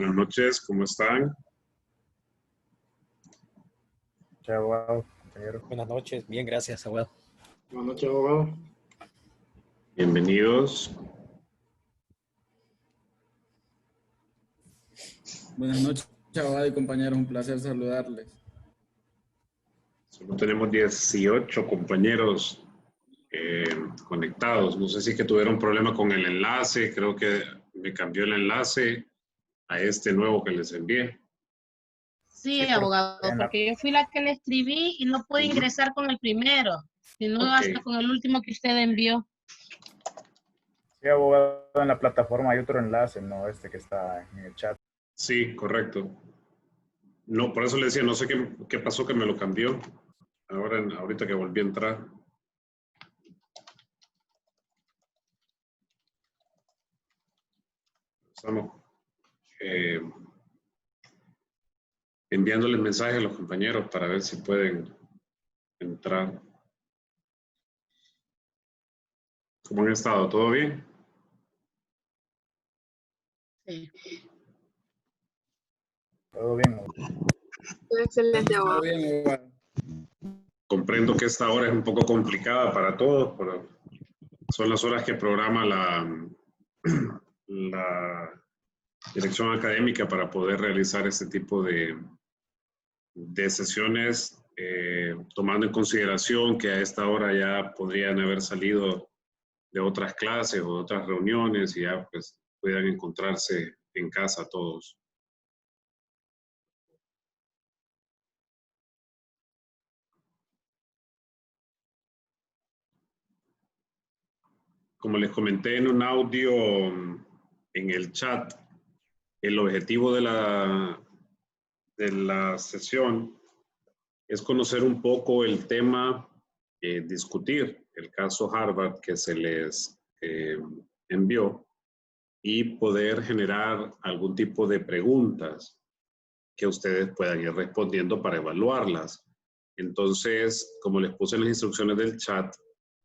Buenas noches, ¿cómo están? Chao, abogado, compañero. Buenas noches, bien, gracias, abogado. Buenas noches, abogado. Bienvenidos. Buenas noches, abogado y compañeros, un placer saludarles. Solo tenemos 18 compañeros conectados. No sé si que tuvieron problema con el enlace. Creo que me cambió el enlace a este nuevo que les envié. Sí, abogado, porque yo fui la que le escribí y no pude ingresar con el primero, sino hasta con el último que usted envió. Sí, abogado, en la plataforma hay otro enlace, no este que está en el chat. Sí, correcto. No, por eso le decía, no sé qué pasó que me lo cambió. Ahorita que volví a entrar. Estamos enviándoles mensajes a los compañeros para ver si pueden entrar. ¿Cómo han estado? ¿Todo bien? Sí. Todo bien, abogado. Excelente, abogado. Todo bien, abogado. Comprendo que esta hora es un poco complicada para todos, pero son las horas que programa la dirección académica para poder realizar este tipo de sesiones, tomando en consideración que a esta hora ya podrían haber salido de otras clases o de otras reuniones y ya pues puedan encontrarse en casa todos. Como les comenté en un audio en el chat, el objetivo de la sesión es conocer un poco el tema, discutir el caso Harvard que se les envió y poder generar algún tipo de preguntas que ustedes puedan ir respondiendo para evaluarlas. Entonces, como les puse en las instrucciones del chat,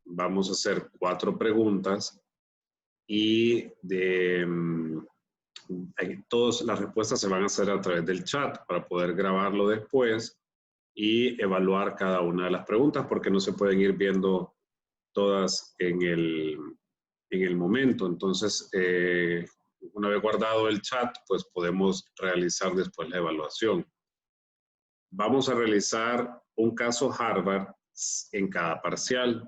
vamos a hacer 4 preguntas y todas las respuestas se van a hacer a través del chat para poder grabarlo después y evaluar cada una de las preguntas porque no se pueden ir viendo todas en el momento. Entonces, una vez guardado el chat, pues podemos realizar después la evaluación. Vamos a realizar un caso Harvard en cada parcial.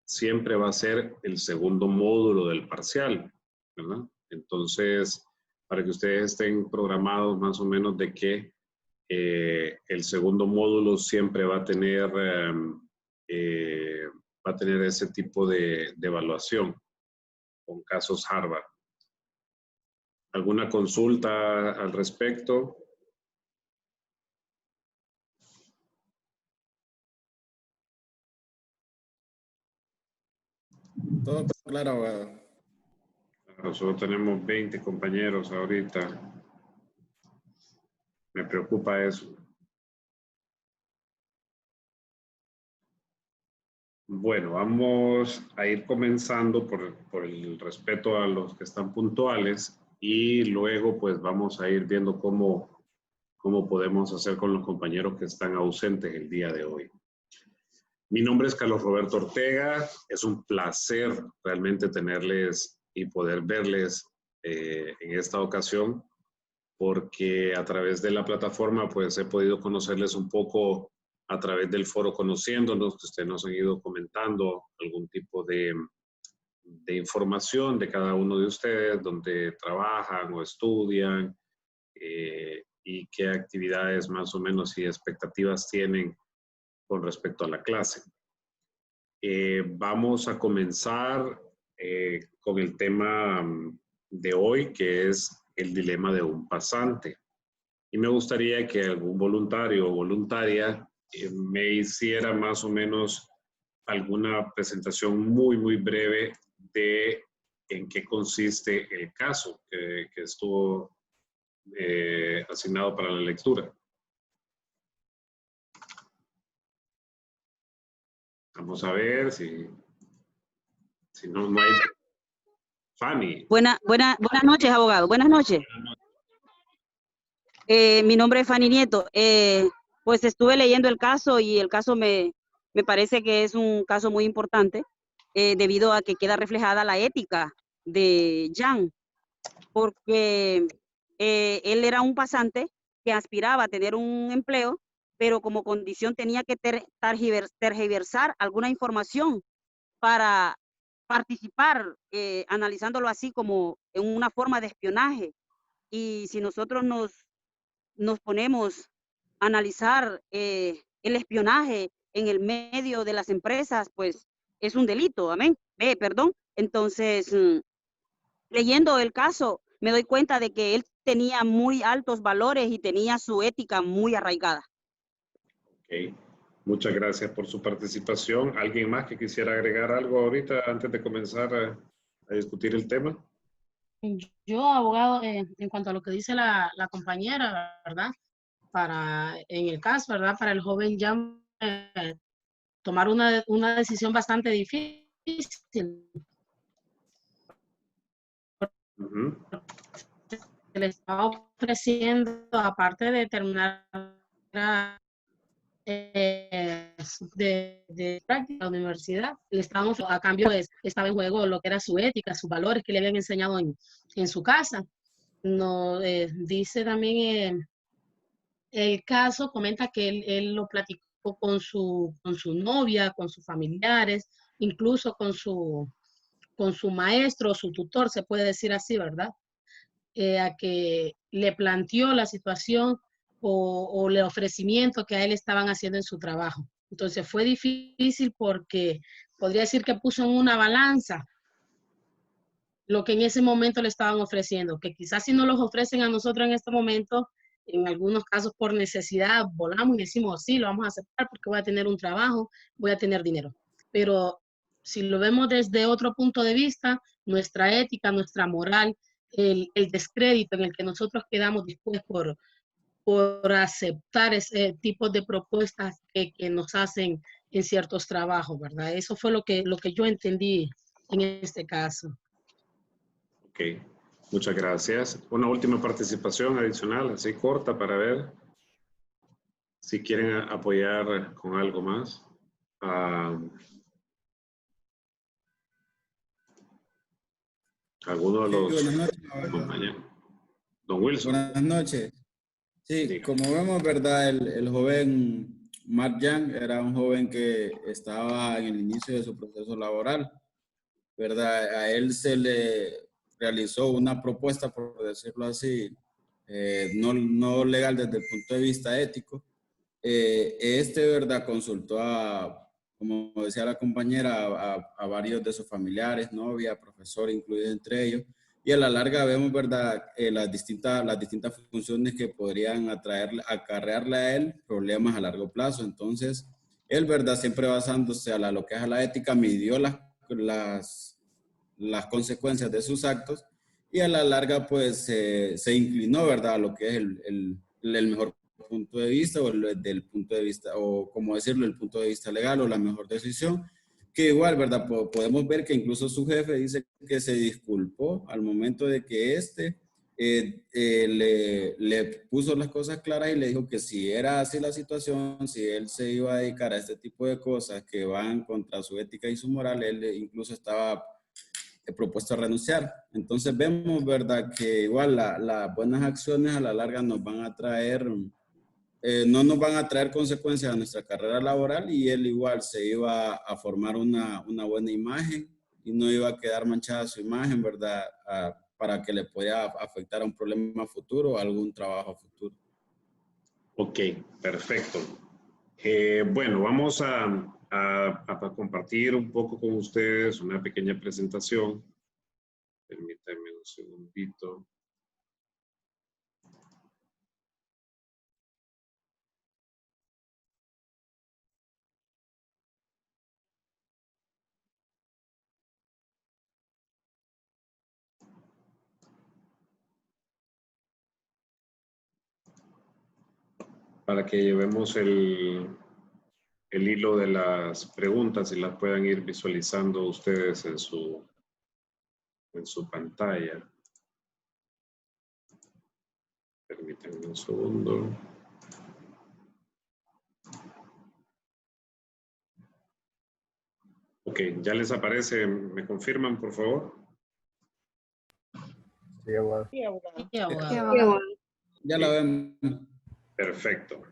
Siempre va a ser el segundo módulo del parcial, ¿verdad? Entonces, para que ustedes estén programados más o menos de que el segundo módulo siempre va a tener ese tipo de evaluación con casos Harvard. ¿Alguna consulta al respecto? Todo claro, abogado. Nosotros tenemos 20 compañeros ahorita. Me preocupa eso. Bueno, vamos a ir comenzando por el respeto a los que están puntuales y luego pues vamos a ir viendo cómo podemos hacer con los compañeros que están ausentes el día de hoy. Mi nombre es Carlos Roberto Ortega. Es un placer realmente tenerles y poder verles en esta ocasión porque a través de la plataforma pues he podido conocerles un poco a través del foro Conociéndonos, que ustedes nos han ido comentando algún tipo de información de cada uno de ustedes, donde trabajan o estudian y qué actividades más o menos y expectativas tienen con respecto a la clase. Vamos a comenzar con el tema de hoy, que es el dilema de un pasante. Y me gustaría que algún voluntario o voluntaria me hiciera más o menos alguna presentación muy breve de en qué consiste el caso que estuvo asignado para la lectura. Vamos a ver si no hay... Fanny. Buenas noches, abogado. Buenas noches. Mi nombre es Fanny Nieto. Pues estuve leyendo el caso y el caso me parece que es un caso muy importante debido a que queda reflejada la ética de Jan, porque él era un pasante que aspiraba a tener un empleo, pero como condición tenía que tergiversar alguna información para participar, analizándolo así como en una forma de espionaje. Y si nosotros nos ponemos a analizar el espionaje en el medio de las empresas, pues es un delito, amén, perdón. Entonces, leyendo el caso, me doy cuenta de que él tenía muy altos valores y tenía su ética muy arraigada. Ok. Muchas gracias por su participación. ¿Alguien más que quisiera agregar algo ahorita antes de comenzar a discutir el tema? Yo, abogado, en cuanto a lo que dice la compañera, ¿verdad? En el caso, ¿verdad? Para el joven Jan, tomar una decisión bastante difícil. Le estaba ofreciendo, aparte de terminar de práctica en la universidad, le estábamos, a cambio estaba en juego lo que era su ética, sus valores que le habían enseñado en su casa. No, dice también el caso, comenta que él lo platicó con su novia, con sus familiares, incluso con su maestro, su tutor, se puede decir así, ¿verdad? A que le planteó la situación o el ofrecimiento que a él estaban haciendo en su trabajo. Entonces fue difícil porque podría decir que puso en una balanza lo que en ese momento le estaban ofreciendo, que quizás si no los ofrecen a nosotros en este momento, en algunos casos por necesidad, volamos y decimos, sí, lo vamos a aceptar porque voy a tener un trabajo, voy a tener dinero. Pero si lo vemos desde otro punto de vista, nuestra ética, nuestra moral, el descrédito en el que nosotros quedamos después por aceptar ese tipo de propuestas que nos hacen en ciertos trabajos, ¿verdad? Eso fue lo que yo entendí en este caso. Ok, muchas gracias. Una última participación adicional, así corta, para ver si quieren apoyar con algo más. ¿Alguno de los buenas noches, compañeros? Don Wilson. Buenas noches. Sí, Diga. como vemos, ¿verdad? El joven Mark Jan era un joven que estaba en el inicio de su proceso laboral, ¿verdad? A él se le realizó una propuesta, por decirlo así, no legal desde el punto de vista ético. ¿Verdad? Consultó como decía la compañera, a varios de sus familiares, novia, profesor, incluido entre ellos, y a la larga vemos, ¿verdad? Las distintas funciones que podrían acarrearle a él problemas a largo plazo. Entonces, él, ¿verdad? Siempre basándose a lo que es a la ética, midió las consecuencias de sus actos y a la larga, pues, se inclinó, ¿verdad? A lo que es el mejor punto de vista o del punto de vista, o como decirlo, el punto de vista legal o la mejor decisión, que igual, ¿verdad? Podemos ver que incluso su jefe dice que se disculpó al momento de que le puso las cosas claras y le dijo que si era así la situación, si él se iba a dedicar a este tipo de cosas que van contra su ética y su moral, él incluso estaba propuesto a renunciar. Entonces vemos, ¿verdad? Que igual las buenas acciones a la larga nos van a traer no nos van a traer consecuencias a nuestra carrera laboral y él igual se iba a formar una buena imagen y no iba a quedar manchada su imagen, ¿verdad? Para que le pueda afectar a un problema futuro o algún trabajo futuro. Ok, perfecto. Bueno, vamos a compartir un poco con ustedes una pequeña presentación. Permítanme un segundito. Para que llevemos el hilo de las preguntas y las puedan ir visualizando ustedes en su pantalla. Permítanme. Permítanme un segundo. Ok, ya les aparece, ¿me confirman, por favor? Sí, abogado. Sí, abogado. Sí, abogado. Ya la vemos. Perfecto.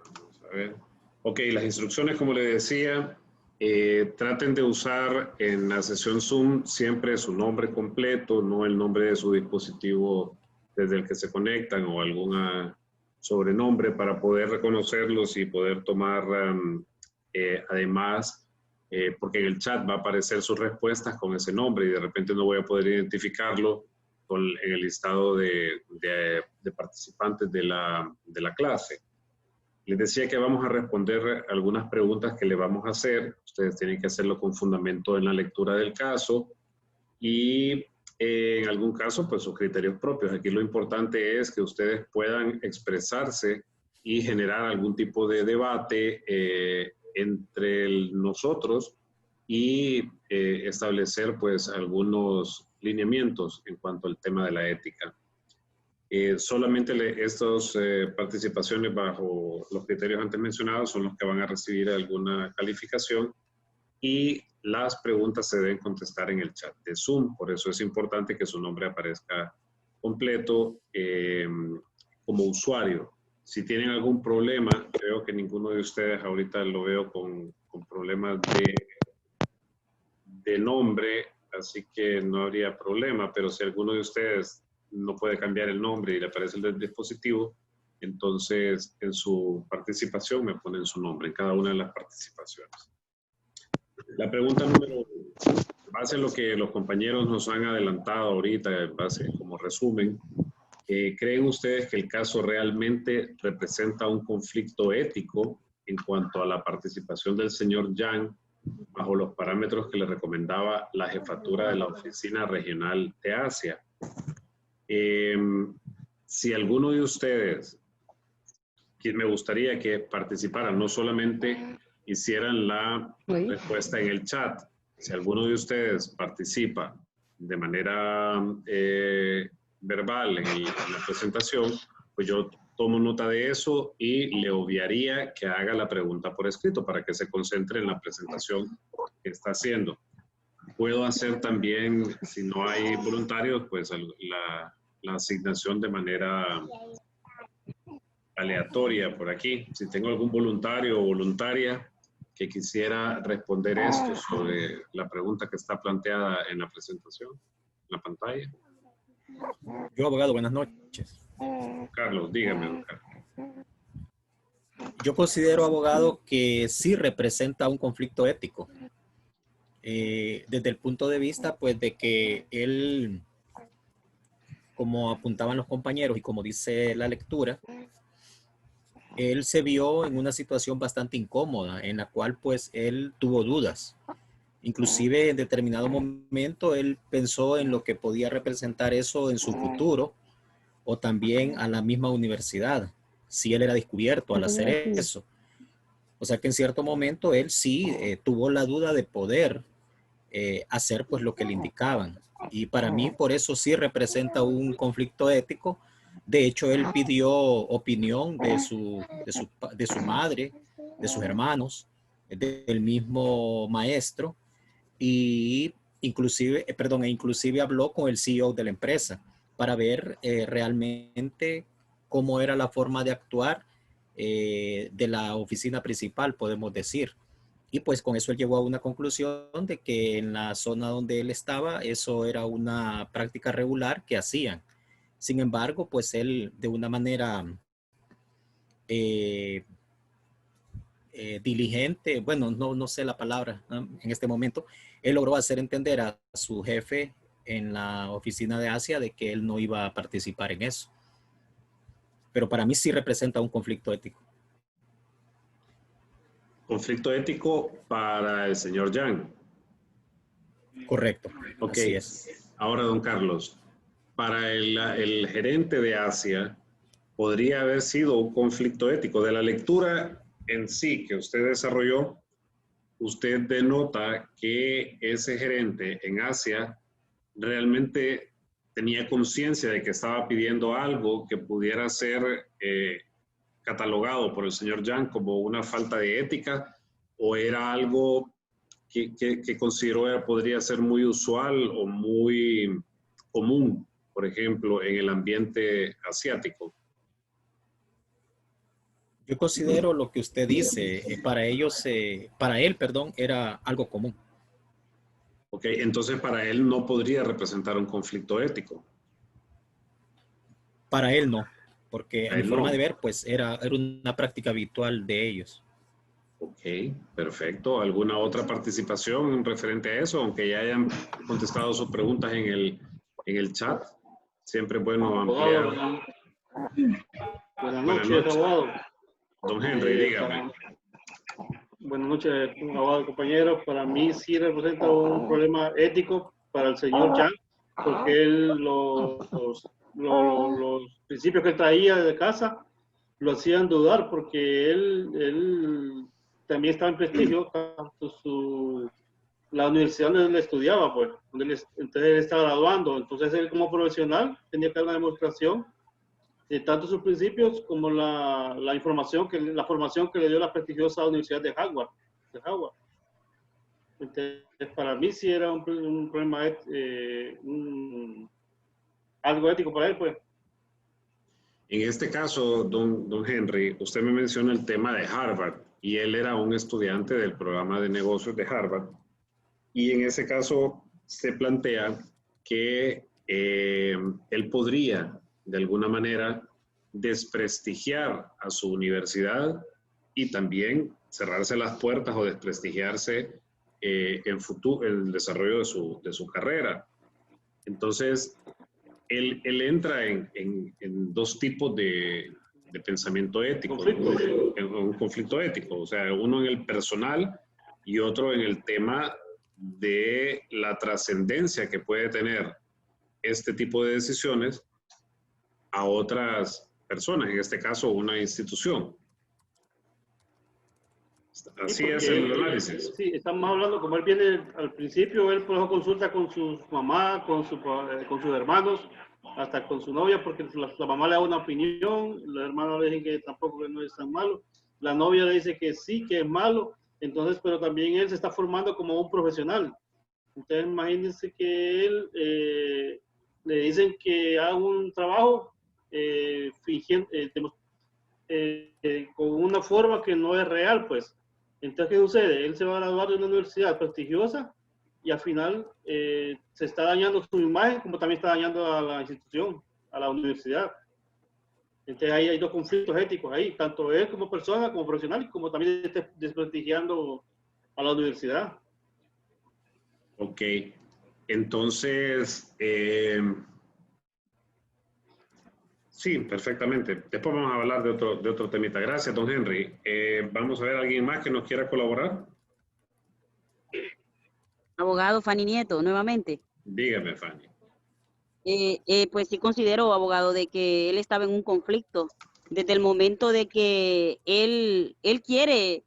Vamos a ver. Ok, las instrucciones, como les decía, traten de usar en la sesión Zoom siempre su nombre completo, no el nombre de su dispositivo desde el que se conectan o algún sobrenombre para poder reconocerlos y poder tomar además, porque en el chat va a aparecer sus respuestas con ese nombre y de repente no voy a poder identificarlo en el listado de participantes de la clase. Les decía que vamos a responder algunas preguntas que le vamos a hacer. Ustedes tienen que hacerlo con fundamento en la lectura del caso y en algún caso, pues sus criterios propios. Aquí lo importante es que ustedes puedan expresarse y generar algún tipo de debate entre nosotros y establecer pues algunos lineamientos en cuanto al tema de la ética. Solamente estas participaciones bajo los criterios antes mencionados son los que van a recibir alguna calificación y las preguntas se deben contestar en el chat de Zoom. Por eso es importante que su nombre aparezca completo como usuario. Si tienen algún problema, creo que ninguno de ustedes ahorita lo veo con problemas de nombre, así que no habría problema, pero si alguno de ustedes no puede cambiar el nombre y le aparece el dispositivo, entonces en su participación me ponen su nombre en cada una de las participaciones. La pregunta número 1, base en lo que los compañeros nos han adelantado ahorita, en base como resumen, ¿creen ustedes que el caso realmente representa un conflicto ético en cuanto a la participación del señor Yang bajo los parámetros que le recomendaba la jefatura de la Oficina Regional de Asia? Si alguno de ustedes, que me gustaría que participaran, no solamente hicieran la respuesta en el chat, si alguno de ustedes participa de manera verbal en la presentación, pues yo tomo nota de eso y le obviaría que haga la pregunta por escrito para que se concentre en la presentación que está haciendo. Puedo hacer también, si no hay voluntarios, pues la asignación de manera aleatoria por aquí. Si tengo algún voluntario o voluntaria que quisiera responder esto sobre la pregunta que está planteada en la presentación, en la pantalla. Yo, abogado, buenas noches. Carlos, dígame, don Carlos. Yo considero, abogado, que sí representa un conflicto ético. Desde el punto de vista, pues, de que él, como apuntaban los compañeros y como dice la lectura, él se vio en una situación bastante incómoda en la cual, pues, él tuvo dudas. Inclusive en determinado momento él pensó en lo que podía representar eso en su futuro o también a la misma universidad, si él era descubierto al hacer eso. O sea que en cierto momento él sí tuvo la duda de poder hacer pues lo que le indicaban. Y para mí por eso sí representa un conflicto ético. De hecho, él pidió opinión de su madre, de sus hermanos, del mismo maestro, y inclusive habló con el CEO de la empresa para ver realmente cómo era la forma de actuar de la oficina principal, podemos decir. Y pues con eso él llegó a una conclusión de que en la zona donde él estaba, eso era una práctica regular que hacían. Sin embargo, pues él de una manera diligente, bueno, no sé la palabra, ¿no? En este momento, él logró hacer entender a su jefe en la oficina de Asia de que él no iba a participar en eso. Pero para mí sí representa un conflicto ético. Conflicto ético para el señor Yang. Correcto. Ok. Así es. Ahora, don Carlos, para el gerente de Asia, podría haber sido un conflicto ético. De la lectura en sí que usted desarrolló, usted denota que ese gerente en Asia realmente tenía conciencia de que estaba pidiendo algo que pudiera ser catalogado por el señor Yang como una falta de ética, o era algo que consideró podría ser muy usual o muy común, por ejemplo, en el ambiente asiático. Yo considero lo que usted dice, para él, era algo común. Ok, entonces para él no podría representar un conflicto ético. Para él no, porque a mi forma no. de ver, pues era una práctica habitual de ellos. Ok, perfecto. ¿Alguna otra participación referente a eso? Aunque ya hayan contestado sus preguntas en el chat, siempre es bueno ampliar. Buenas noches, abogado. Don Henry, dígame. Buenas noches, abogado, compañeros. Para mí sí representa un problema ético para el señor Yang, porque él los principios que él traía de casa lo hacían dudar, porque él también estaba en prestigio, la universidad donde él estudiaba, pues, entonces él estaba graduando, entonces él como profesional tenía que dar una demostración de tanto sus principios como la información, la formación que le dio la prestigiosa Universidad de Harvard. Entonces, para mí sí era un problema, algo ético para él, pues. En este caso, don Henry, usted me menciona el tema de Harvard, y él era un estudiante del programa de negocios de Harvard, y en ese caso se plantea que él podría, de alguna manera, desprestigiar a su universidad y también cerrarse las puertas o desprestigiarse en el desarrollo de su carrera. Entonces, él entra en dos tipos de pensamiento ético, en un conflicto ético, o sea, uno en el personal y otro en el tema de la trascendencia que puede tener este tipo de decisiones a otras personas, en este caso una institución. Así es el análisis. Sí, estamos hablando, como él viene al principio, él por eso consulta con su mamá, con sus hermanos, hasta con su novia, porque la mamá le da una opinión, los hermanos le dicen que tampoco que no es tan malo, la novia le dice que sí, que es malo, entonces, pero también él se está formando como un profesional. Entonces, imagínense que él le dicen que haga un trabajo fingiendo, con una forma que no es real, pues. Entonces, ¿qué sucede? Él se va a graduar de una universidad prestigiosa y al final se está dañando su imagen, como también está dañando a la institución, a la universidad. Entonces, ahí hay dos conflictos éticos ahí, tanto él como persona, como profesional, y como también está desprestigiando a la universidad. Ok, entonces, sí, perfectamente. Después vamos a hablar de otro temita. Gracias, don Henry. Vamos a ver a alguien más que nos quiera colaborar. Abogado Fanny Nieto, nuevamente. Dígame, Fanny. Pues sí considero, abogado, de que él estaba en un conflicto desde el momento de que él quiere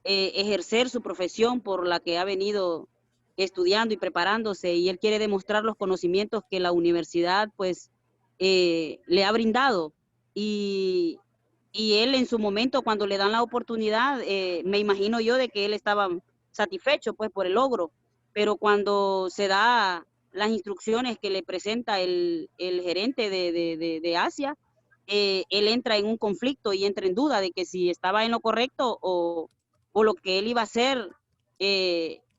ejercer su profesión por la que ha venido estudiando y preparándose, y él quiere demostrar los conocimientos que la universidad pues le ha brindado, y él en su momento, cuando le dan la oportunidad, me imagino yo de que él estaba satisfecho pues por el logro, pero cuando se da las instrucciones que le presenta el gerente de Asia, él entra en un conflicto y entra en duda de que si estaba en lo correcto o lo que él iba a hacer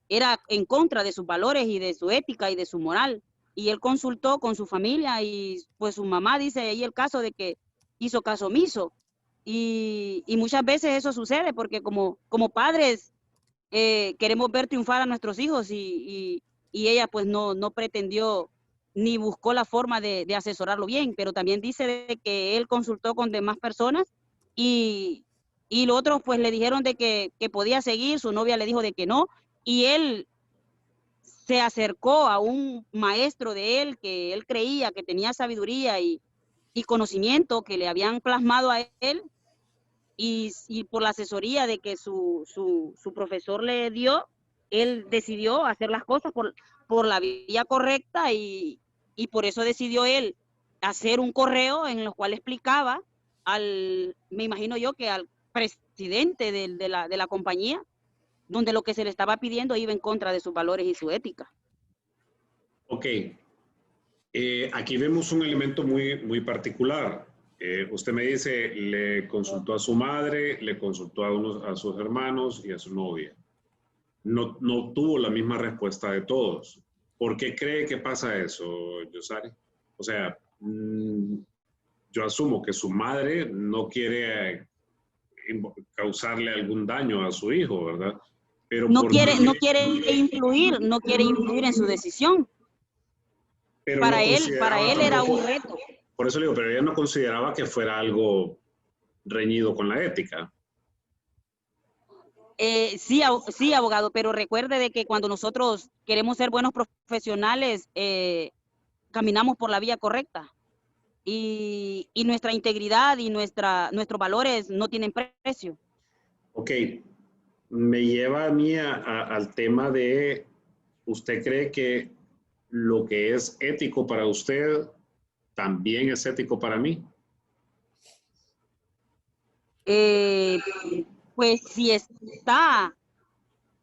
era en contra de sus valores y de su ética y de su moral. Y él consultó con su familia y pues su mamá dice ahí el caso de que hizo caso omiso. Y muchas veces eso sucede porque como padres queremos ver triunfar a nuestros hijos y ella pues no pretendió ni buscó la forma de asesorarlo bien, pero también dice de que él consultó con demás personas y los otros pues le dijeron de que podía seguir, su novia le dijo de que no, y él se acercó a un maestro de él que él creía que tenía sabiduría y conocimiento que le habían plasmado a él, y por la asesoría de que su profesor le dio, él decidió hacer las cosas por la vía correcta y por eso decidió él hacer un correo en el cual explicaba me imagino yo que al presidente de la compañía, donde lo que se le estaba pidiendo iba en contra de sus valores y su ética. Ok. Aquí vemos un elemento muy particular. Usted me dice, le consultó a su madre, le consultó a sus hermanos y a su novia. No tuvo la misma respuesta de todos. ¿Por qué cree que pasa eso, Yosari? O sea, yo asumo que su madre no quiere causarle algún daño a su hijo, ¿verdad? Pero no quiere influir en su decisión. Pero para no él era un reto. Por eso le digo, pero ella no consideraba que fuera algo reñido con la ética. Sí, abogado, pero recuerde de que cuando nosotros queremos ser buenos profesionales, caminamos por la vía correcta. Y nuestra integridad y nuestros valores no tienen precio. Ok, me lleva a mí al tema de, ¿usted cree que lo que es ético para usted también es ético para mí? Pues si está,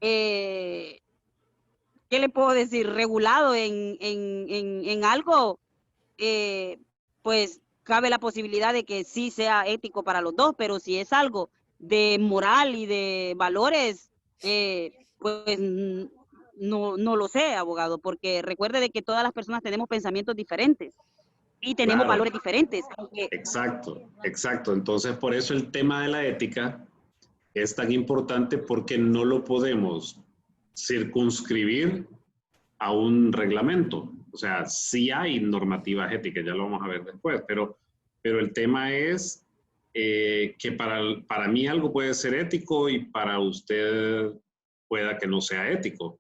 ¿qué le puedo decir? Regulado en algo, pues cabe la posibilidad de que sí sea ético para los dos, pero si es algo de moral y de valores, pues no lo sé, abogado, porque recuerde de que todas las personas tenemos pensamientos diferentes y tenemos Claro. valores diferentes. Exacto. Entonces, por eso el tema de la ética es tan importante, porque no lo podemos circunscribir a un reglamento. O sea, sí hay normativas éticas, ya lo vamos a ver después, pero el tema es que para mí algo puede ser ético y para usted pueda que no sea ético.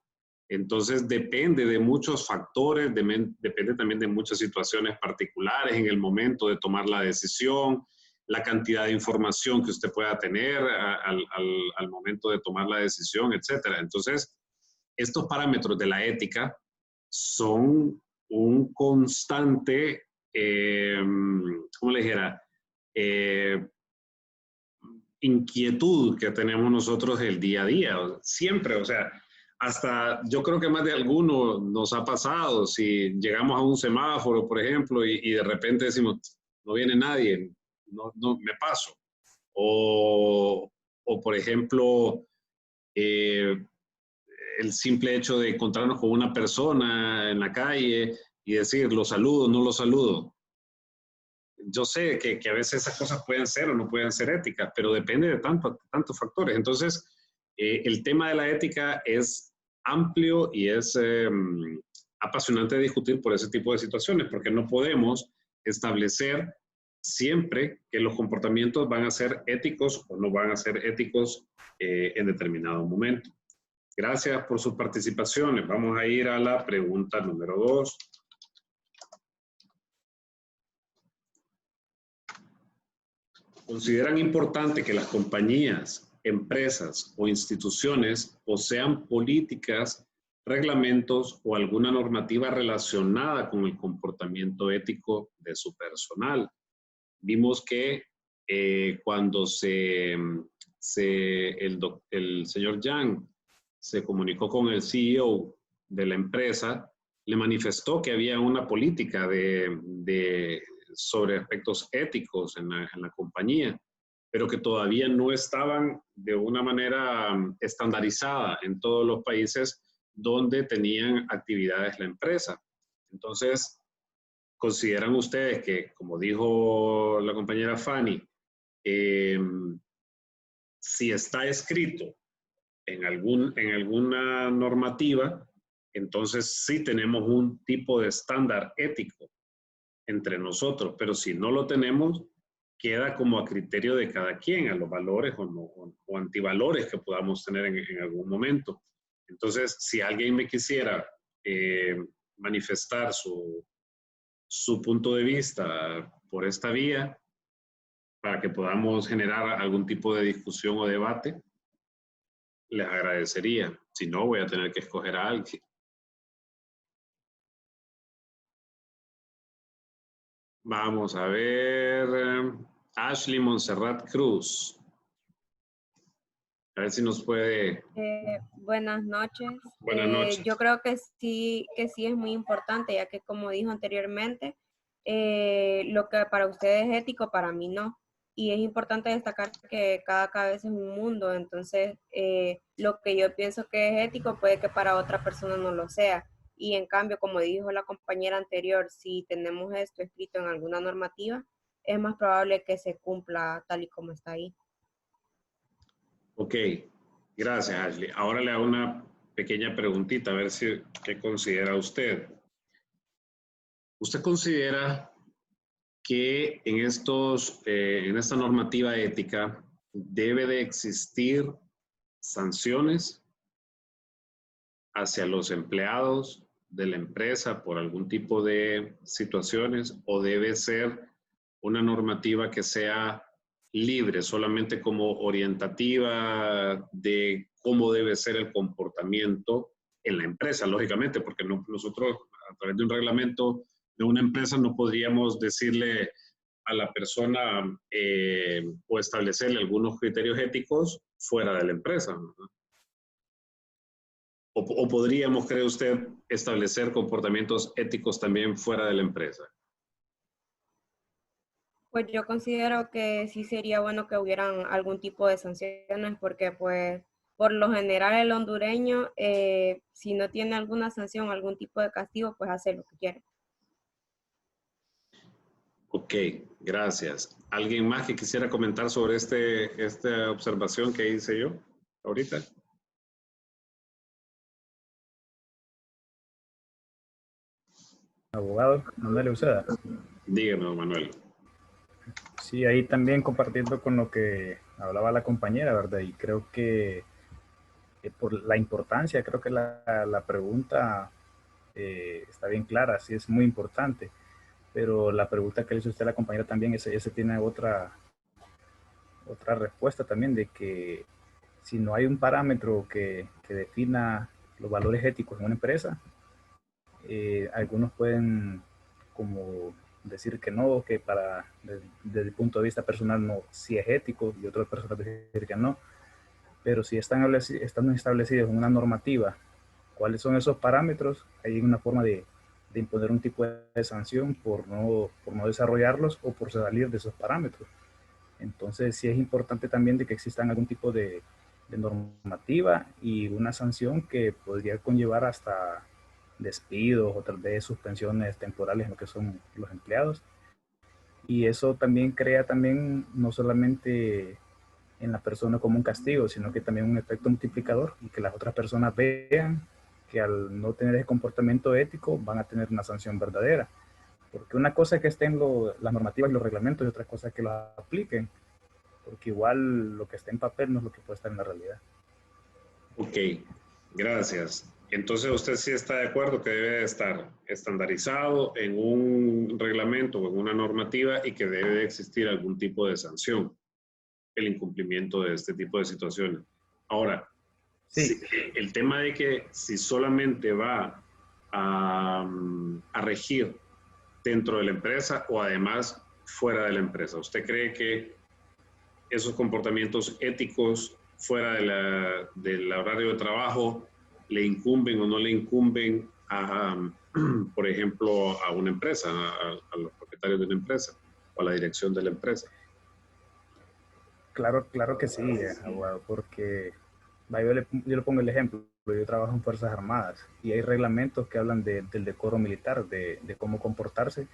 Entonces depende de muchos factores, depende también de muchas situaciones particulares en el momento de tomar la decisión, la cantidad de información que usted pueda tener al momento de tomar la decisión, etcétera. Entonces, estos parámetros de la ética son un constante, ¿cómo le dijera? Inquietud que tenemos nosotros el día a día. Siempre, o sea, hasta yo creo que más de alguno nos ha pasado, si llegamos a un semáforo, por ejemplo, y de repente decimos, no viene nadie, no me paso. O por ejemplo, el simple hecho de encontrarnos con una persona en la calle y decir, lo saludo, no lo saludo. Yo sé que a veces esas cosas pueden ser o no pueden ser éticas, pero depende de tantos factores. Entonces, el tema de la ética es amplio y es apasionante de discutir por ese tipo de situaciones, porque no podemos establecer siempre que los comportamientos van a ser éticos o no van a ser éticos en determinado momento. Gracias por sus participaciones. Vamos a ir a la pregunta número 2. ¿Consideran importante que las compañías, empresas o instituciones posean políticas, reglamentos o alguna normativa relacionada con el comportamiento ético de su personal? Vimos que cuando el señor Yang se comunicó con el CEO de la empresa, le manifestó que había una política sobre aspectos éticos en la compañía, pero que todavía no estaban de una manera estandarizada en todos los países donde tenían actividades la empresa. Entonces, ¿consideran ustedes que, como dijo la compañera Fanny, si está escrito en alguna normativa, entonces sí tenemos un tipo de estándar ético entre nosotros, pero si no lo tenemos, queda como a criterio de cada quien, a los valores o antivalores que podamos tener en algún momento. Entonces, si alguien me quisiera manifestar su punto de vista por esta vía, para que podamos generar algún tipo de discusión o debate, les agradecería. Si no, voy a tener que escoger a alguien. Vamos a ver. Ashley Montserrat Cruz. A ver si nos puede... Buenas noches. Buenas noches. Yo creo que sí es muy importante, ya que como dijo anteriormente, lo que para ustedes es ético, para mí no. Y es importante destacar que cada cabeza es un mundo, entonces lo que yo pienso que es ético puede que para otra persona no lo sea. Y en cambio, como dijo la compañera anterior, si tenemos esto escrito en alguna normativa, es más probable que se cumpla tal y como está ahí. Ok, gracias Ashley. Ahora le hago una pequeña preguntita, a ver si qué considera usted. ¿Usted considera que en esta normativa ética debe de existir sanciones hacia los empleados de la empresa por algún tipo de situaciones, o debe ser una normativa que sea libre, solamente como orientativa de cómo debe ser el comportamiento en la empresa, lógicamente, porque nosotros a través de un reglamento de una empresa no podríamos decirle a la persona o establecerle algunos criterios éticos fuera de la empresa, ¿no? ¿O podríamos, cree usted, establecer comportamientos éticos también fuera de la empresa? Pues yo considero que sí sería bueno que hubieran algún tipo de sanciones, porque pues por lo general el hondureño, si no tiene alguna sanción, algún tipo de castigo, pues hace lo que quiere. Ok, gracias. ¿Alguien más que quisiera comentar sobre esta observación que hice yo ahorita? Abogado Manuel Euseda. Dígame, Manuel. Sí, ahí también compartiendo con lo que hablaba la compañera, ¿verdad? Y creo que por la importancia, creo que la pregunta está bien clara, sí es muy importante, pero la pregunta que le hizo usted a la compañera también, ese tiene otra respuesta también, de que si no hay un parámetro que defina los valores éticos en una empresa, algunos pueden como decir que no, que desde el punto de vista personal no, sí es ético, y otras personas decir que no. Pero si están establecidos en una normativa cuáles son esos parámetros, hay una forma de imponer un tipo de sanción por no desarrollarlos o por salir de esos parámetros. Entonces sí es importante también de que existan algún tipo de normativa y una sanción que podría conllevar hasta despidos o tal vez suspensiones temporales en lo que son los empleados. Y eso también crea también no solamente en la persona como un castigo, sino que también un efecto multiplicador, y que las otras personas vean que al no tener ese comportamiento ético van a tener una sanción verdadera. Porque una cosa es que estén las normativas y los reglamentos, y otra cosa es que los apliquen, porque igual lo que está en papel no es lo que puede estar en la realidad. Ok, gracias. Entonces usted sí está de acuerdo que debe estar estandarizado en un reglamento o en una normativa, y que debe de existir algún tipo de sanción el incumplimiento de este tipo de situaciones. Ahora, sí. El tema de que si solamente va a regir dentro de la empresa o además fuera de la empresa, ¿usted cree que esos comportamientos éticos fuera del horario de trabajo le incumben o no le incumben por ejemplo, a una empresa, a los propietarios de una empresa o a la dirección de la empresa? Claro que sí, abogado, porque yo le pongo el ejemplo. Yo trabajo en Fuerzas Armadas y hay reglamentos que hablan del decoro militar, de cómo comportarse,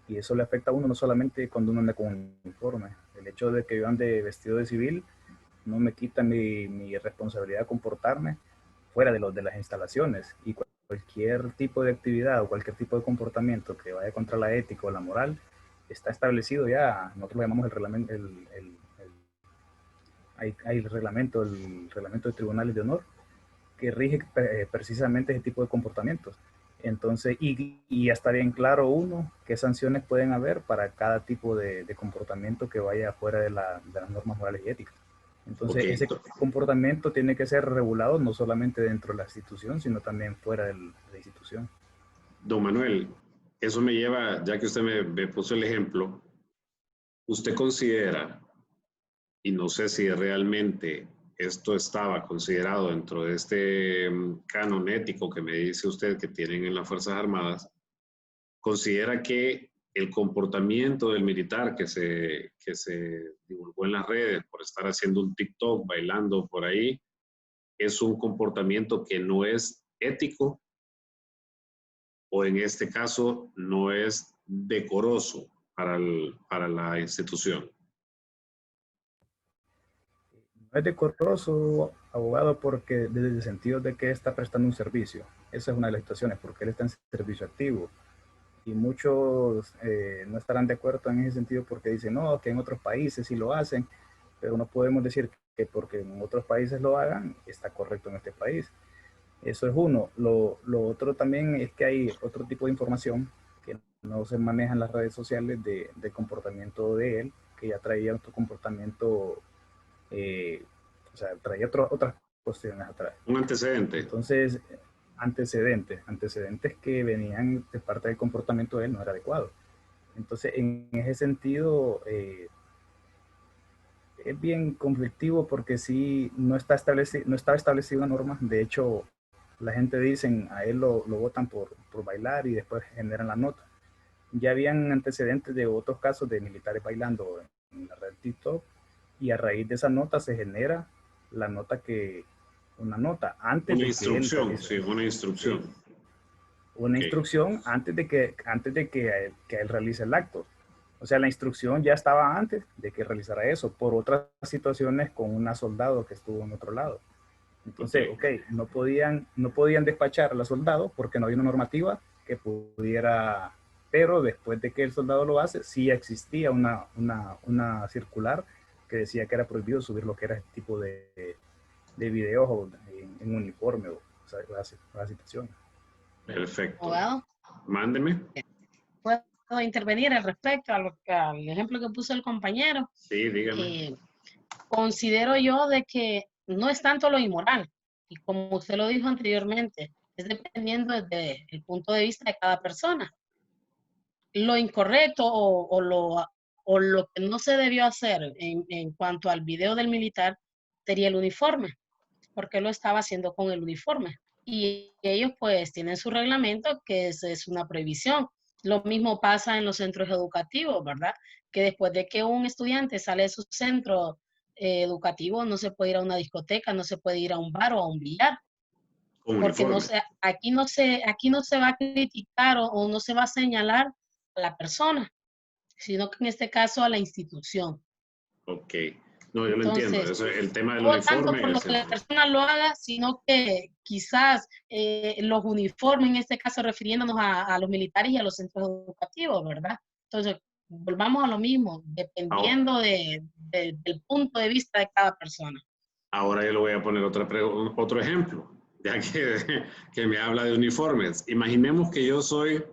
y eso le afecta a uno no solamente cuando uno anda con un uniforme. El hecho de que yo ande vestido de civil no me quita mi responsabilidad de comportarme fuera de las instalaciones, y cualquier tipo de actividad o cualquier tipo de comportamiento que vaya contra la ética o la moral está establecido ya. Nosotros lo llamamos el reglamento, hay el reglamento de tribunales de honor que rige precisamente ese tipo de comportamientos. Entonces, y ya está bien claro uno, qué sanciones pueden haber para cada tipo de comportamiento que vaya fuera de las normas morales y éticas. Entonces, Ok. ese comportamiento tiene que ser regulado no solamente dentro de la institución, sino también fuera de la institución. Don Manuel, eso me lleva, ya que usted me puso el ejemplo, ¿usted considera, y no sé si realmente esto estaba considerado dentro de este canon ético que me dice usted que tienen en las Fuerzas Armadas, considera que el comportamiento del militar que se divulgó en las redes por estar haciendo un TikTok, bailando por ahí, es un comportamiento que no es ético o en este caso no es decoroso para la institución? No es decoroso, abogado, porque desde el sentido de que está prestando un servicio. Esa es una de las situaciones, porque él está en servicio activo. Y muchos no estarán de acuerdo en ese sentido porque dicen, no, que en otros países sí lo hacen, pero no podemos decir que porque en otros países lo hagan, está correcto en este país. Eso es uno. Lo otro también es que hay otro tipo de información que no se maneja en las redes sociales de comportamiento de él, que ya traía otro comportamiento, o sea, traía otras cuestiones atrás. Un antecedente. Entonces, antecedentes que venían de parte del comportamiento de él no era adecuado. Entonces, en ese sentido, es bien conflictivo porque sí no estaba establecida una norma. De hecho, la gente dicen a él lo votan por bailar y después generan la nota. Ya habían antecedentes de otros casos de militares bailando en la red TikTok y a raíz de esa nota se genera la nota una nota antes una de instrucción, que él sí, una instrucción. Sí, una instrucción antes de que él realice el acto. O sea, la instrucción ya estaba antes de que realizara eso, por otras situaciones con una soldado que estuvo en otro lado. Entonces, no podían despachar a la soldado porque no había una normativa que pudiera, pero después de que el soldado lo hace, sí existía una circular que decía que era prohibido subir lo que era este tipo de videos en uniforme o sea, las situaciones. Perfecto. Abogado, Mándeme. ¿puedo intervenir al respecto al ejemplo que puso el compañero? Sí, dígame. Considero yo de que no es tanto lo inmoral, y como usted lo dijo anteriormente, es dependiendo desde el punto de vista de cada persona. Lo incorrecto o lo que no se debió hacer en cuanto al video del militar sería el uniforme, porque lo estaba haciendo con el uniforme. Y ellos pues tienen su reglamento que es una prohibición. Lo mismo pasa en los centros educativos, ¿verdad? Que después de que un estudiante sale de su centro educativo, no se puede ir a una discoteca, no se puede ir a un bar o a un billar. Porque aquí no se va a criticar o no se va a señalar a la persona, sino que en este caso a la institución. Ok. No, yo lo entiendo. Eso, el tema del uniforme. No tanto por lo que la persona lo haga, sino que quizás los uniformes, en este caso refiriéndonos a los militares y a los centros educativos, ¿verdad? Entonces, volvamos a lo mismo, dependiendo del punto de vista de cada persona. Ahora yo le voy a poner otro ejemplo, ya que me habla de uniformes. Imaginemos que yo soy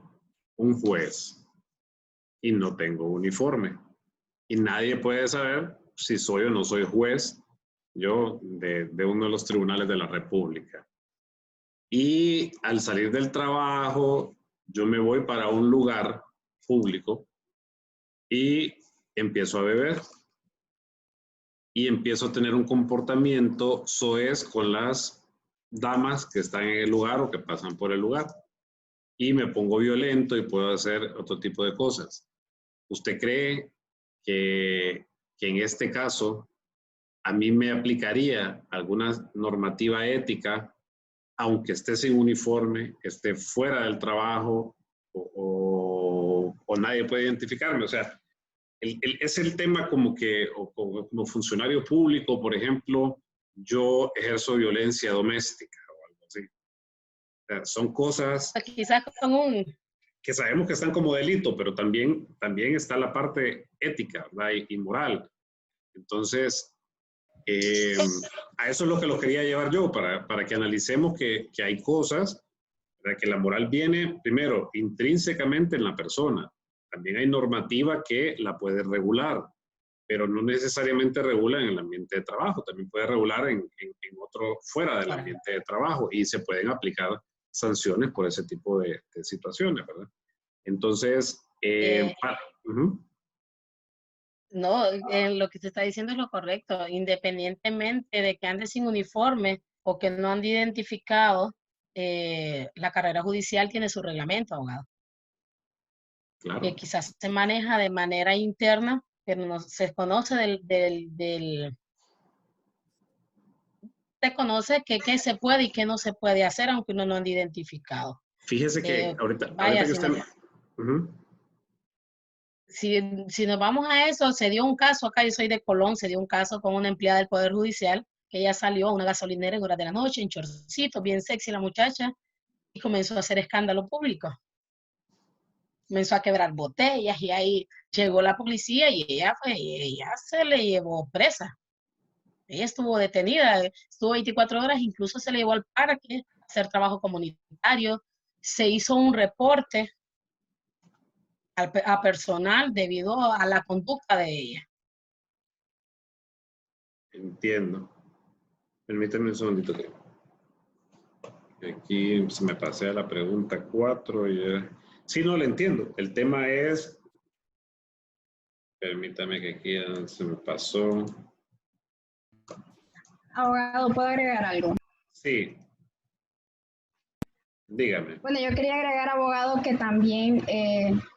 un juez y no tengo uniforme. Y nadie puede saber si soy o no soy juez, yo, de uno de los tribunales de la República. Y al salir del trabajo, yo me voy para un lugar público y empiezo a beber. Y empiezo a tener un comportamiento soez con las damas que están en el lugar o que pasan por el lugar. Y me pongo violento y puedo hacer otro tipo de cosas. ¿Usted cree que en este caso a mí me aplicaría alguna normativa ética, aunque esté sin uniforme, esté fuera del trabajo o nadie puede identificarme? O sea, es el tema como que, como funcionario público, por ejemplo, yo ejerzo violencia doméstica o algo así. O sea, son cosas quizás con que sabemos que están como delito, pero también está la parte ética, ¿verdad? Y moral. Entonces, a eso es lo que lo quería llevar yo, para que analicemos que hay cosas, ¿verdad? Que la moral viene, primero, intrínsecamente en la persona. También hay normativa que la puede regular, pero no necesariamente regula en el ambiente de trabajo, también puede regular en otro fuera del ambiente de trabajo y se pueden aplicar sanciones por ese tipo de situaciones, ¿verdad? Entonces, no, lo que se está diciendo es lo correcto, independientemente de que ande sin uniforme o que no ande identificado, la carrera judicial tiene su reglamento, abogado. claro. Que quizás se maneja de manera interna, pero no se conoce se conoce qué se puede y qué no se puede hacer, aunque uno no ande identificado. Fíjese que ahorita que si, están... si nos vamos a eso, se dio un caso, acá yo soy de Colón, se dio un caso con una empleada del Poder Judicial, que ella salió a una gasolinera en horas de la noche, en chorcito, bien sexy la muchacha, y comenzó a hacer escándalo público. Comenzó a quebrar botellas y ahí llegó la policía y ella se le llevó presa. Ella estuvo detenida, estuvo 24 horas, incluso se le llevó al parque a hacer trabajo comunitario, se hizo un reporte a personal debido a la conducta de ella. Entiendo. Permítame un segundito. Aquí se me pasé a la pregunta 4. Sí, no, lo entiendo. El tema es... Permítame que aquí se me pasó. Abogado, ¿puedo agregar algo? Sí. Dígame. Bueno, yo quería agregar, abogado, que también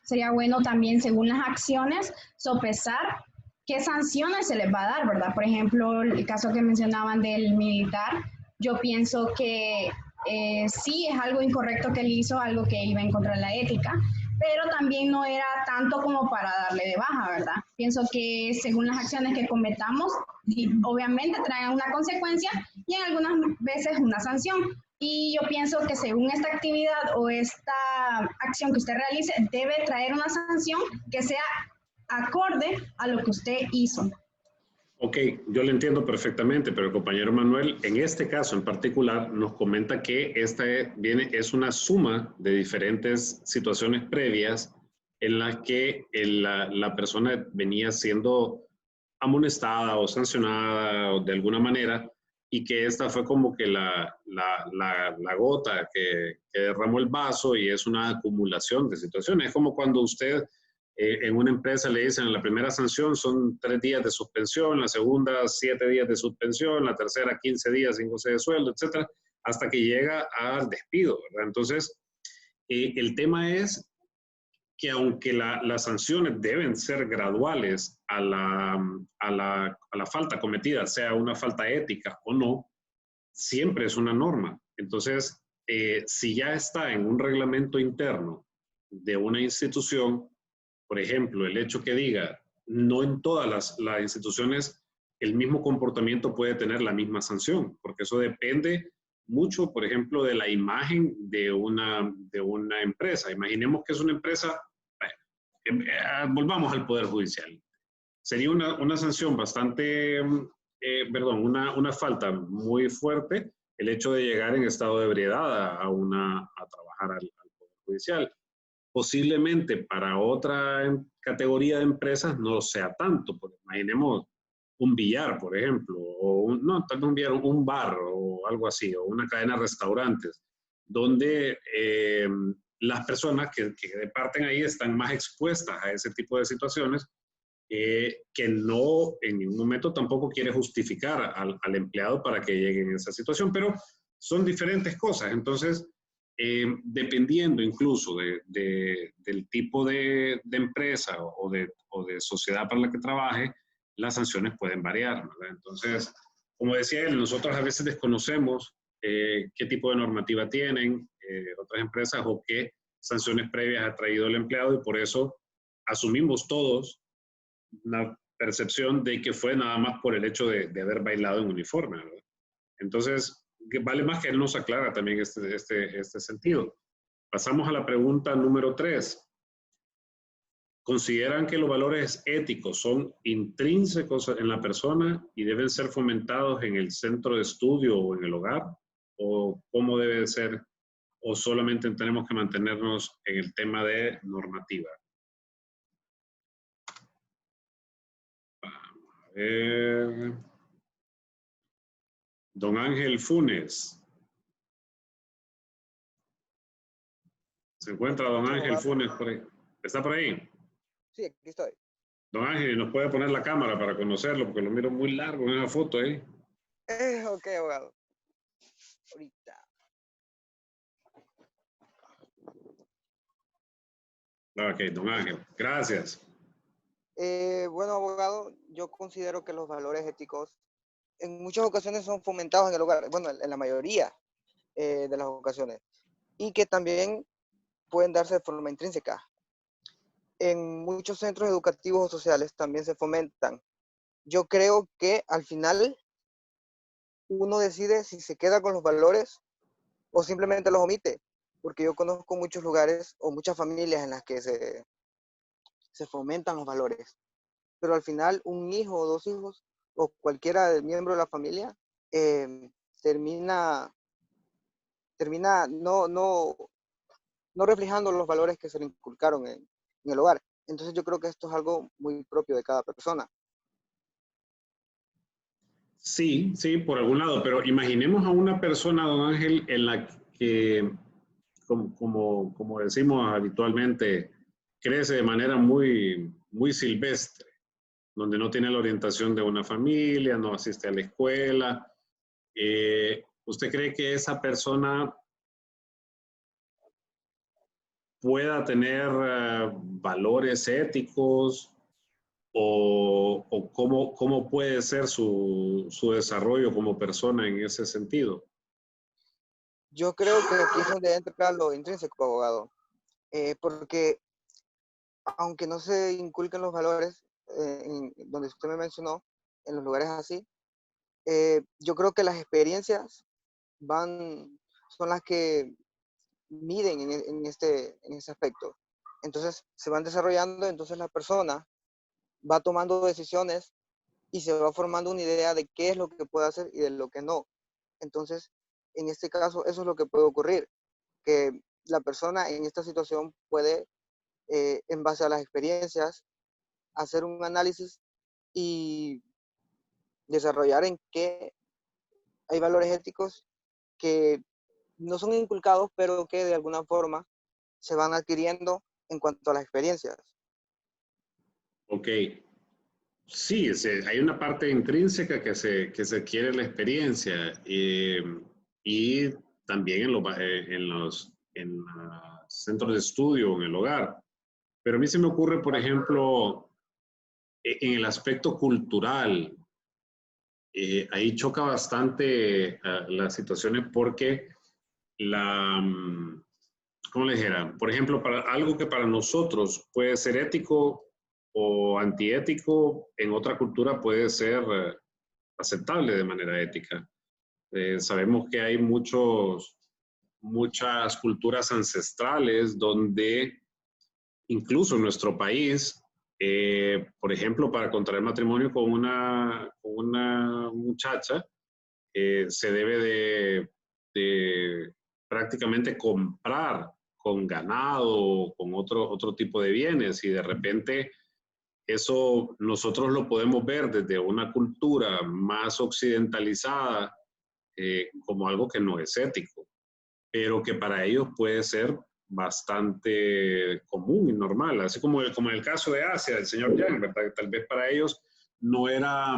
sería bueno también, según las acciones, sopesar qué sanciones se les va a dar, ¿verdad? Por ejemplo, el caso que mencionaban del militar, yo pienso que sí es algo incorrecto que él hizo, algo que iba en contra de la ética, pero también no era tanto como para darle de baja, ¿verdad? Pienso que según las acciones que cometamos, obviamente traen una consecuencia y en algunas veces una sanción. Y yo pienso que según esta actividad o esta acción que usted realice, debe traer una sanción que sea acorde a lo que usted hizo. Ok, yo lo entiendo perfectamente, pero el compañero Manuel, en este caso en particular, nos comenta que esta es una suma de diferentes situaciones previas en las que la persona venía siendo amonestada o sancionada o de alguna manera, y que esta fue como que la gota que derramó el vaso y es una acumulación de situaciones. Es como cuando usted en una empresa le dicen, en la primera sanción son 3 días de suspensión, la segunda 7 días de suspensión, la tercera 15 días sin goce de sueldo, etcétera, hasta que llega al despido, ¿verdad? Entonces, el tema es que aunque las sanciones deben ser graduales a la falta cometida, sea una falta ética o no, siempre es una norma. Entonces, si ya está en un reglamento interno de una institución, por ejemplo, el hecho que diga, no en todas las instituciones el mismo comportamiento puede tener la misma sanción, porque eso depende mucho, por ejemplo, de la imagen de una empresa. Imaginemos que es una empresa, volvamos al Poder Judicial. Sería una sanción bastante, una falta muy fuerte el hecho de llegar en estado de ebriedad a trabajar al Poder Judicial. Posiblemente para otra categoría de empresas no sea tanto, porque imaginemos un billar, por ejemplo, o un bar o algo así, o una cadena de restaurantes, donde las personas que departen ahí están más expuestas a ese tipo de situaciones, que no en ningún momento tampoco quiere justificar al empleado para que llegue en esa situación, pero son diferentes cosas. Entonces, dependiendo incluso del tipo de empresa o de sociedad para la que trabaje, las sanciones pueden variar, ¿verdad? Entonces, como decía él, nosotros a veces desconocemos qué tipo de normativa tienen otras empresas o qué sanciones previas ha traído el empleado, y por eso asumimos todos una percepción de que fue nada más por el hecho de haber bailado en uniforme, ¿verdad? Entonces, vale más que él nos aclara también este sentido. Pasamos a la pregunta número 3. ¿Consideran que los valores éticos son intrínsecos en la persona y deben ser fomentados en el centro de estudio o en el hogar? ¿O cómo debe ser o solamente tenemos que mantenernos en el tema de normativa? Vamos a ver. Don Ángel Funes. ¿Se encuentra don Ángel Funes por ahí? ¿Está por ahí? Sí, aquí estoy. Don Ángel, ¿nos puede poner la cámara para conocerlo? Porque lo miro muy largo en esa foto ahí. Ok, abogado. Ahorita. Ok, don Ángel, gracias. Bueno, abogado, yo considero que los valores éticos en muchas ocasiones son fomentados en el hogar, bueno, en la mayoría de las ocasiones, y que también pueden darse de forma intrínseca. En muchos centros educativos o sociales también se fomentan. Yo creo que al final uno decide si se queda con los valores o simplemente los omite, porque yo conozco muchos lugares o muchas familias en las que se fomentan los valores, pero al final un hijo o dos hijos o cualquiera del miembro de la familia termina no reflejando los valores que se le inculcaron en el hogar. Entonces yo creo que esto es algo muy propio de cada persona. Sí, sí, por algún lado, pero imaginemos a una persona, don Ángel, en la que, como decimos habitualmente, crece de manera muy, muy silvestre, donde no tiene la orientación de una familia, no asiste a la escuela. ¿Usted cree que esa persona pueda tener valores éticos o cómo puede ser su desarrollo como persona en ese sentido? Yo creo que aquí es donde entra lo intrínseco, abogado, porque aunque no se inculquen los valores donde usted me mencionó, en los lugares así, yo creo que las experiencias son las que miden en ese aspecto. Entonces se van desarrollando, entonces la persona va tomando decisiones y se va formando una idea de qué es lo que puede hacer y de lo que no. Entonces, en este caso, eso es lo que puede ocurrir, que la persona en esta situación puede, en base a las experiencias, hacer un análisis y desarrollar en qué hay valores éticos que no son inculcados, pero que de alguna forma se van adquiriendo en cuanto a las experiencias. Ok. Sí, hay una parte intrínseca que se adquiere la experiencia y también en los centros de estudio, en el hogar. Pero a mí se me ocurre, por ejemplo, en el aspecto cultural, ahí choca bastante las situaciones porque ¿cómo le dijera? Por ejemplo, para algo que para nosotros puede ser ético o antiético, en otra cultura puede ser aceptable de manera ética. Sabemos que hay muchas culturas ancestrales donde incluso en nuestro país, por ejemplo, para contraer matrimonio con una muchacha, se debe de prácticamente comprar con ganado, con otro tipo de bienes, y de repente eso nosotros lo podemos ver desde una cultura más occidentalizada como algo que no es ético, pero que para ellos puede ser bastante común y normal, así como en el caso de Asia, el señor Yang, ¿verdad? Que tal vez para ellos no era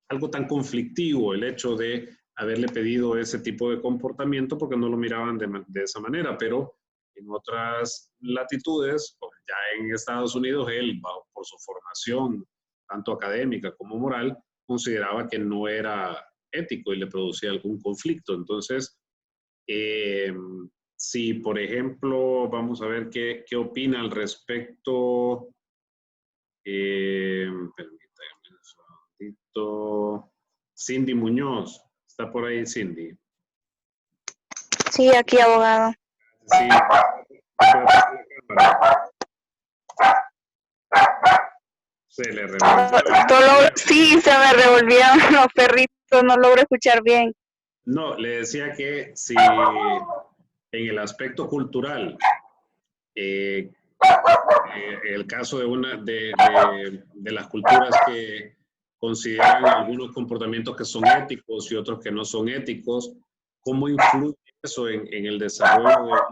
algo tan conflictivo el hecho de haberle pedido ese tipo de comportamiento porque no lo miraban de esa manera, pero en otras latitudes, ya en Estados Unidos, él, por su formación, tanto académica como moral, consideraba que no era ético y le producía algún conflicto. Entonces, si por ejemplo, vamos a ver qué opina al respecto. Permítame un segundito. Cindy Muñoz, ¿está por ahí, Cindy? Sí, aquí, abogado. Sí. Se le revolvió. Sí, se me revolvieron los perritos, no logro escuchar bien. No, le decía que si en el aspecto cultural, el caso de las culturas que consideran algunos comportamientos que son éticos y otros que no son éticos, ¿cómo influye eso en el desarrollo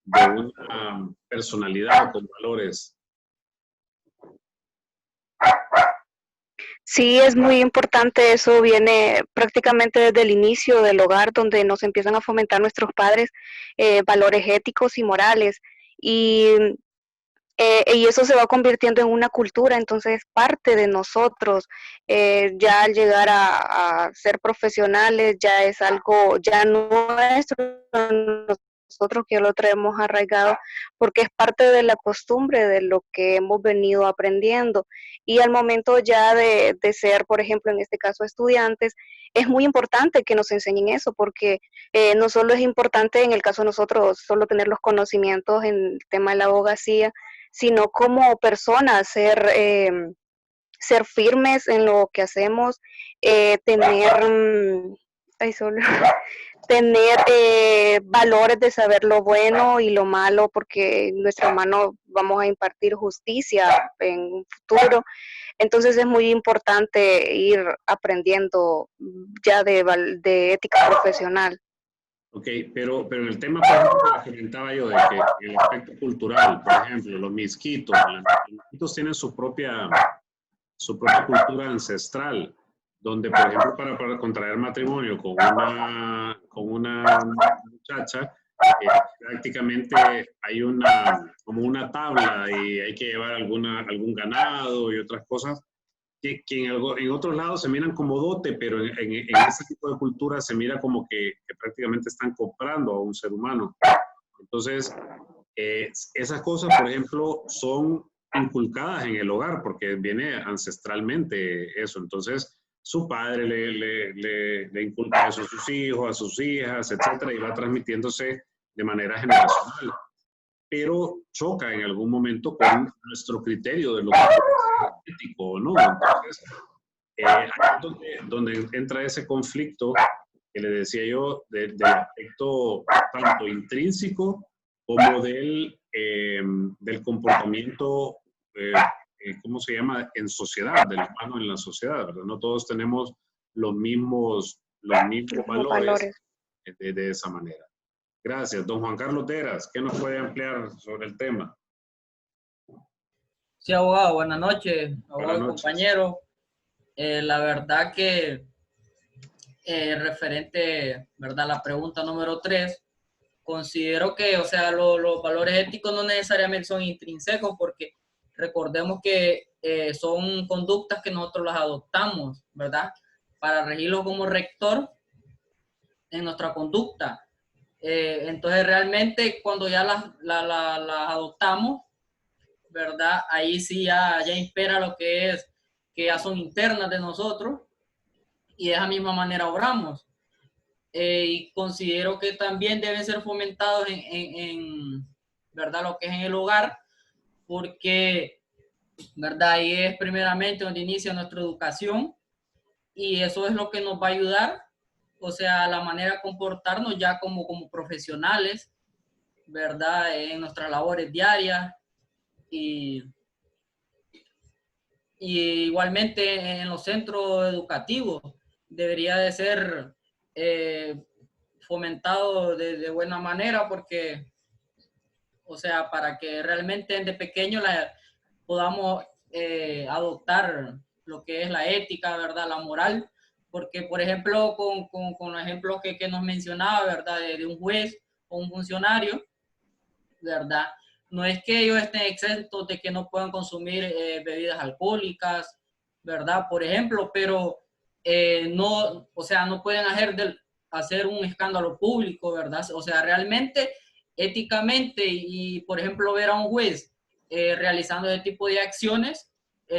de una personalidad con valores? Sí, es muy importante, eso viene prácticamente desde el inicio del hogar, donde nos empiezan a fomentar nuestros padres valores éticos y morales, y eso se va convirtiendo en una cultura, entonces es parte de nosotros. Ya al llegar a ser profesionales ya es algo ya nuestro, nosotros que lo traemos arraigado, porque es parte de la costumbre de lo que hemos venido aprendiendo. Y al momento ya de ser, por ejemplo, en este caso estudiantes, es muy importante que nos enseñen eso, porque no solo es importante en el caso de nosotros solo tener los conocimientos en el tema de la abogacía, sino como personas ser firmes en lo que hacemos, tener, tener valores de saber lo bueno y lo malo, porque en nuestra mano vamos a impartir justicia en un futuro. Entonces es muy importante ir aprendiendo ya de ética profesional. Ok, pero en el tema, por ejemplo, que comentaba yo, de que el aspecto cultural, por ejemplo, los misquitos tienen su propia cultura ancestral, donde, por ejemplo, para contraer matrimonio con una muchacha, prácticamente hay como una tabla y hay que llevar algún ganado y otras cosas que en otros lados se miran como dote, pero en ese tipo de cultura se mira como que prácticamente están comprando a un ser humano. Entonces, esas cosas, por ejemplo, son inculcadas en el hogar porque viene ancestralmente eso. Entonces, su padre le inculca eso a sus hijos, a sus hijas, etcétera, y va transmitiéndose de manera generacional. Pero choca en algún momento con nuestro criterio de lo que es ético, ¿no? Entonces, ahí es donde entra ese conflicto que le decía yo del aspecto tanto intrínseco como del comportamiento, ¿cómo se llama? En sociedad, del humano en la sociedad, ¿verdad? No todos tenemos los mismos valores de esa manera. Gracias. Don Juan Carlos Deras, ¿qué nos puede ampliar sobre el tema? Sí, abogado, buenas noches, abogado y noches. compañero. La verdad que referente, ¿verdad? La pregunta número 3, considero que, o sea, los valores éticos no necesariamente son intrínsecos, porque recordemos que son conductas que nosotros las adoptamos, ¿verdad? Para regirlo como rector en nuestra conducta. Entonces, realmente, cuando ya las adoptamos, ¿verdad? Ahí sí ya impera lo que ya son internas de nosotros, y de esa misma manera obramos. Y considero que también deben ser fomentados en ¿verdad? Lo que es en el hogar, porque, ¿verdad? Ahí es primeramente donde inicia nuestra educación, y eso es lo que nos va a ayudar, o sea, la manera de comportarnos ya como profesionales, ¿verdad? En nuestras labores diarias, y igualmente en los centros educativos debería de ser fomentado de buena manera, porque, o sea, para que realmente desde pequeño podamos adoptar lo que es la ética, ¿verdad? La moral, porque, por ejemplo, con los ejemplos que nos mencionaba, ¿verdad? De un juez o un funcionario, ¿verdad? No es que ellos estén exentos de que no puedan consumir bebidas alcohólicas, ¿verdad? Por ejemplo, pero no, o sea, no pueden hacer un escándalo público, ¿verdad? O sea, realmente, éticamente, y por ejemplo, ver a un juez realizando ese tipo de acciones,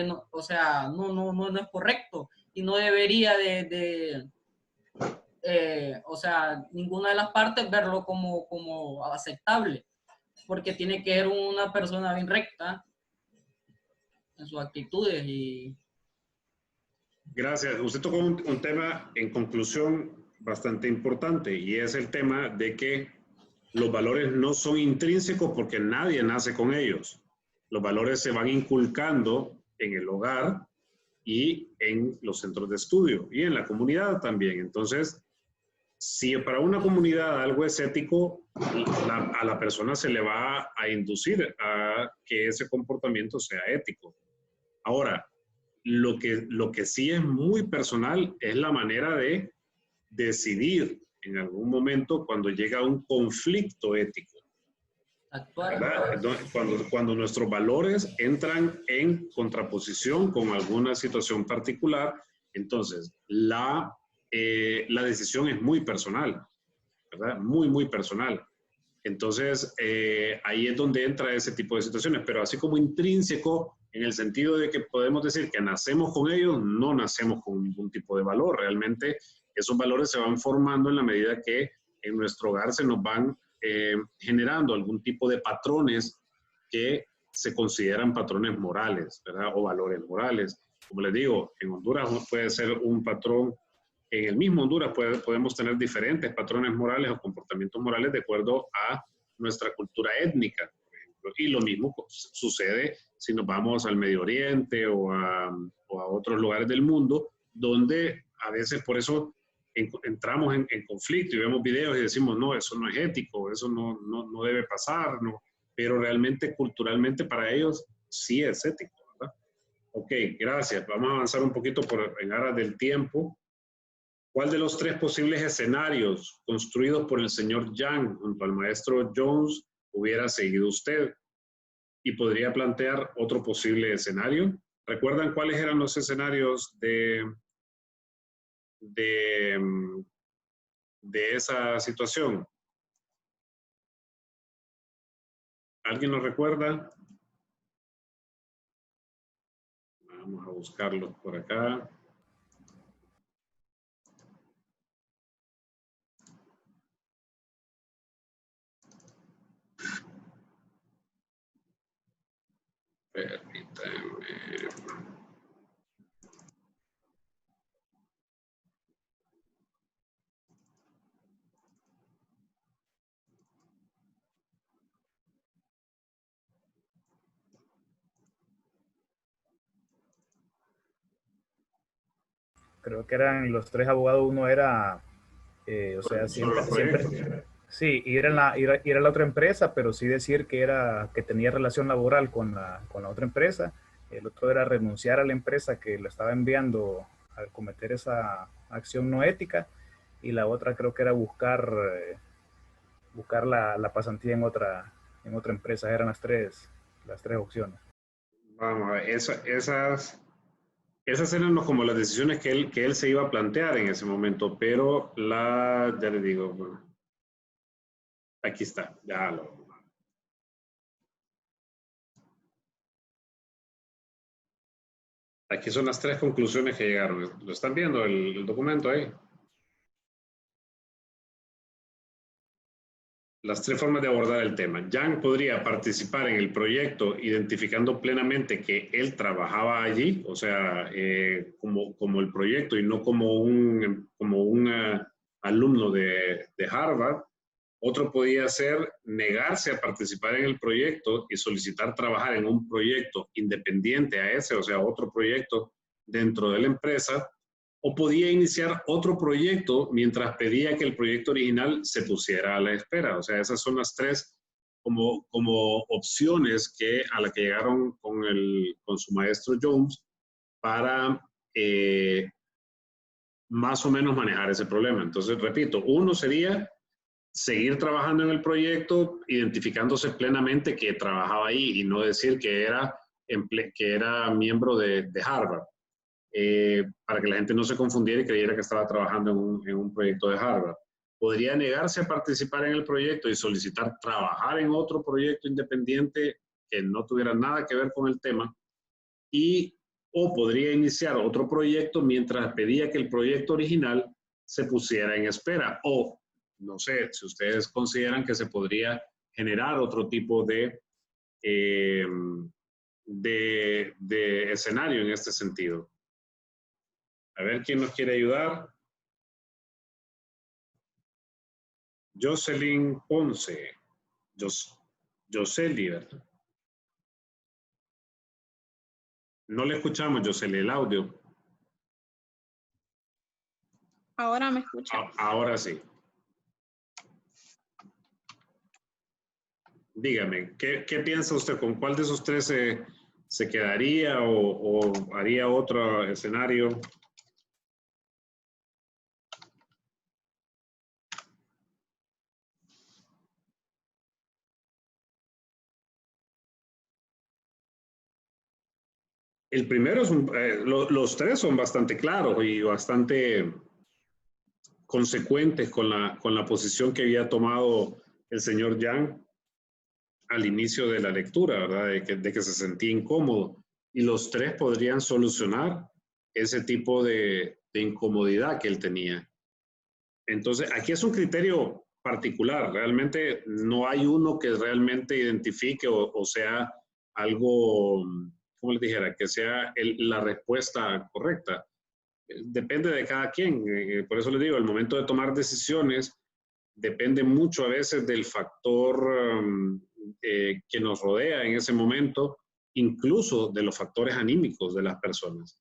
no, o sea, no es correcto, y no debería o sea, ninguna de las partes verlo como aceptable, porque tiene que ser una persona bien recta en sus actitudes. Y gracias. Usted tocó un tema, en conclusión, bastante importante, y es el tema de que los valores no son intrínsecos porque nadie nace con ellos. Los valores se van inculcando en el hogar y en los centros de estudio y en la comunidad también. Entonces, si para una comunidad algo es ético, a la persona se le va a inducir a que ese comportamiento sea ético. Ahora, lo que sí es muy personal es la manera de decidir en algún momento cuando llega un conflicto ético. ¿Verdad? Cuando nuestros valores entran en contraposición con alguna situación particular, entonces la decisión es muy personal, ¿verdad? Muy, muy personal. Entonces, ahí es donde entra ese tipo de situaciones, pero así como intrínseco, en el sentido de que podemos decir que nacemos con ellos, no nacemos con ningún tipo de valor. Realmente esos valores se van formando en la medida que en nuestro hogar se nos van generando algún tipo de patrones que se consideran patrones morales, ¿verdad? O valores morales. Como les digo, en Honduras puede ser un patrón, en el mismo Honduras podemos tener diferentes patrones morales o comportamientos morales de acuerdo a nuestra cultura étnica, por ejemplo. Y lo mismo sucede si nos vamos al Medio Oriente o a otros lugares del mundo, donde a veces por eso entramos en conflicto y vemos videos y decimos, no, eso no es ético, eso no debe pasar, no. Pero realmente culturalmente para ellos sí es ético, ¿verdad? Ok, gracias. Vamos a avanzar un poquito en aras del tiempo. ¿Cuál de los 3 posibles escenarios construidos por el señor Yang junto al maestro Jones hubiera seguido usted? Y podría plantear otro posible escenario. ¿Recuerdan cuáles eran los escenarios de esa situación? ¿Alguien lo recuerda? Vamos a buscarlos por acá. Permítanme. Creo que eran los 3 abogados. Uno era, o sea, siempre sí, ir a la otra empresa, pero sí decir que tenía relación laboral con la otra empresa. El otro era renunciar a la empresa que lo estaba enviando a cometer esa acción no ética. Y la otra creo que era buscar la pasantía en otra empresa. Eran las tres opciones. Vamos a ver, esas eran como las decisiones que él se iba a plantear en ese momento, pero ya le digo, bueno, aquí está, aquí son las 3 conclusiones que llegaron. ¿Lo están viendo el documento ahí? Las 3 formas de abordar el tema. Yang podría participar en el proyecto identificando plenamente que él trabajaba allí, o sea, como el proyecto y no como un alumno de Harvard. Otro podía ser negarse a participar en el proyecto y solicitar trabajar en un proyecto independiente a ese, o sea, otro proyecto dentro de la empresa. O podía iniciar otro proyecto mientras pedía que el proyecto original se pusiera a la espera. O sea, esas son las 3 como opciones a la que llegaron con su maestro Jones para más o menos manejar ese problema. Entonces, repito, uno sería seguir trabajando en el proyecto, identificándose plenamente que trabajaba ahí y no decir que era miembro de Harvard. Para que la gente no se confundiera y creyera que estaba trabajando en un proyecto de Harvard. Podría negarse a participar en el proyecto y solicitar trabajar en otro proyecto independiente que no tuviera nada que ver con el tema, o podría iniciar otro proyecto mientras pedía que el proyecto original se pusiera en espera, o no sé, si ustedes consideran que se podría generar otro tipo de escenario en este sentido. A ver quién nos quiere ayudar. Jocelyn Ponce. Josely, ¿verdad? No le escuchamos, Josely, el audio. Ahora me escucha. Ahora sí. Dígame, ¿qué piensa usted? ¿Con cuál de esos tres se quedaría o haría otro escenario? El primero es los tres son bastante claros y bastante consecuentes con la posición que había tomado el señor Yang al inicio de la lectura, ¿verdad? De que se sentía incómodo. Y los tres podrían solucionar ese tipo de incomodidad que él tenía. Entonces, aquí es un criterio particular. Realmente no hay uno que realmente identifique o sea algo, como les dijera, que sea la respuesta correcta. Depende de cada quien. Por eso les digo, el momento de tomar decisiones depende mucho a veces del factor que nos rodea en ese momento, incluso de los factores anímicos de las personas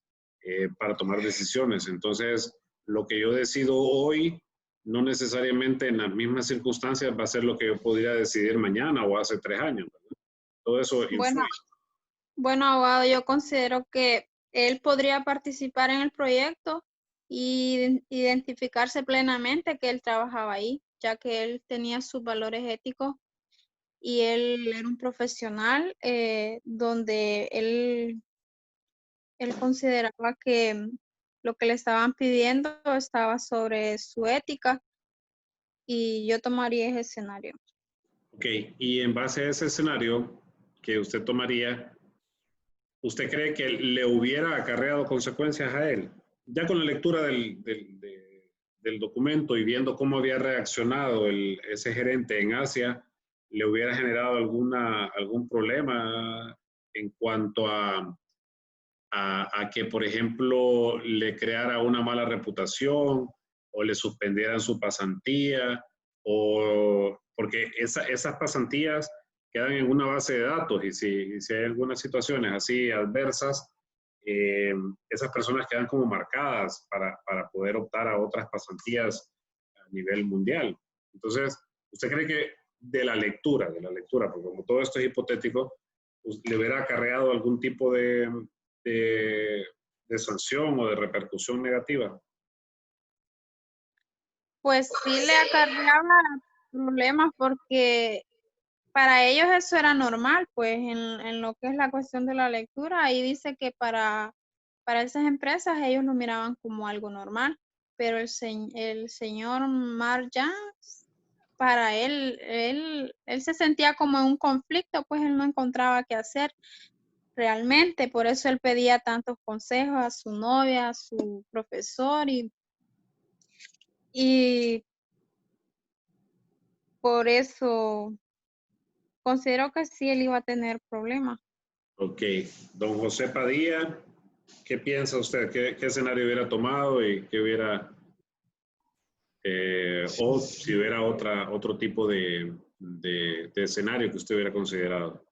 para tomar decisiones. Entonces, lo que yo decido hoy, no necesariamente en las mismas circunstancias va a ser lo que yo podría decidir mañana o hace 3 años, ¿verdad? Todo eso influye. Bueno, abogado, yo considero que él podría participar en el proyecto y identificarse plenamente que él trabajaba ahí, ya que él tenía sus valores éticos y él era un profesional donde él consideraba que lo que le estaban pidiendo estaba sobre su ética y yo tomaría ese escenario. Ok, y en base a ese escenario que usted tomaría, ¿usted cree que le hubiera acarreado consecuencias a él? Ya con la lectura del documento y viendo cómo había reaccionado ese gerente en Asia, ¿le hubiera generado algún problema en cuanto a que, por ejemplo, le creara una mala reputación o le suspendieran su pasantía? Porque esas pasantías quedan en una base de datos y si hay algunas situaciones así adversas, esas personas quedan como marcadas para poder optar a otras pasantías a nivel mundial. Entonces, ¿usted cree que de la lectura, porque como todo esto es hipotético, le hubiera acarreado algún tipo de sanción o de repercusión negativa? Pues sí le acarreaba problemas porque para ellos eso era normal, pues en lo que es la cuestión de la lectura, ahí dice que para esas empresas ellos lo miraban como algo normal, pero el señor Marjan, para él se sentía como en un conflicto, pues él no encontraba qué hacer realmente, por eso él pedía tantos consejos a su novia, a su profesor y por eso considero que sí él iba a tener problemas. Ok. Don José Padilla, ¿qué piensa usted? ¿Qué escenario hubiera tomado y qué hubiera, o si hubiera otro tipo de escenario que usted hubiera considerado?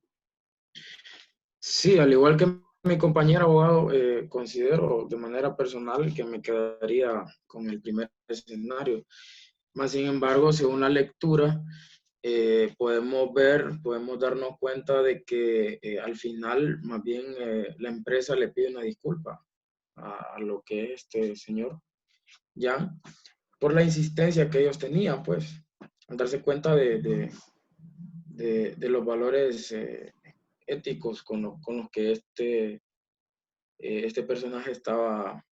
Sí, al igual que mi compañero abogado, considero de manera personal que me quedaría con el primer escenario. Más sin embargo, según la lectura, podemos darnos cuenta de que al final, más bien, la empresa le pide una disculpa a lo que es este señor Yang por la insistencia que ellos tenían, pues, al darse cuenta de los valores éticos con los que este personaje estaba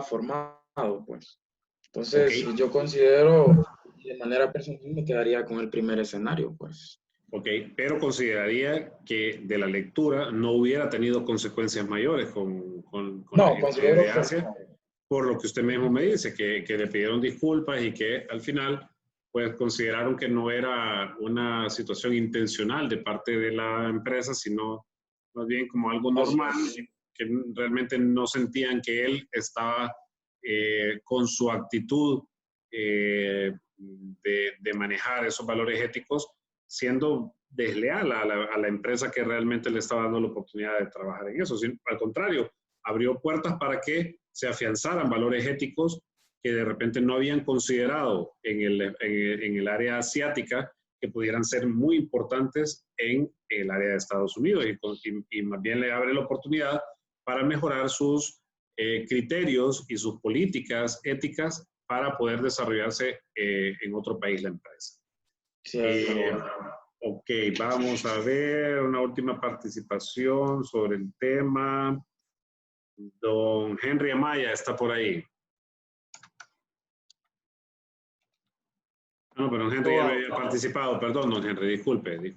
formado, pues. Entonces, Okay. yo considero, de manera personal, me quedaría con el primer escenario, pues. Ok, pero consideraría que de la lectura no hubiera tenido consecuencias mayores con la gente de Asia, por lo que usted mismo me dice, que le pidieron disculpas y que al final pues consideraron que no era una situación intencional de parte de la empresa, sino más bien como algo normal, que realmente no sentían que él estaba con su actitud de manejar esos valores éticos siendo desleal a la empresa que realmente le estaba dando la oportunidad de trabajar en eso. Al contrario, abrió puertas para que se afianzaran valores éticos que de repente no habían considerado en el área asiática, que pudieran ser muy importantes en el área de Estados Unidos, y más bien le abre la oportunidad para mejorar sus criterios y sus políticas éticas para poder desarrollarse en otro país la empresa. Ok, vamos a ver una última participación sobre el tema. Don Henry Amaya está por ahí. No, pero don Henry ya había participado. Perdón, don Henry, discúlpeme.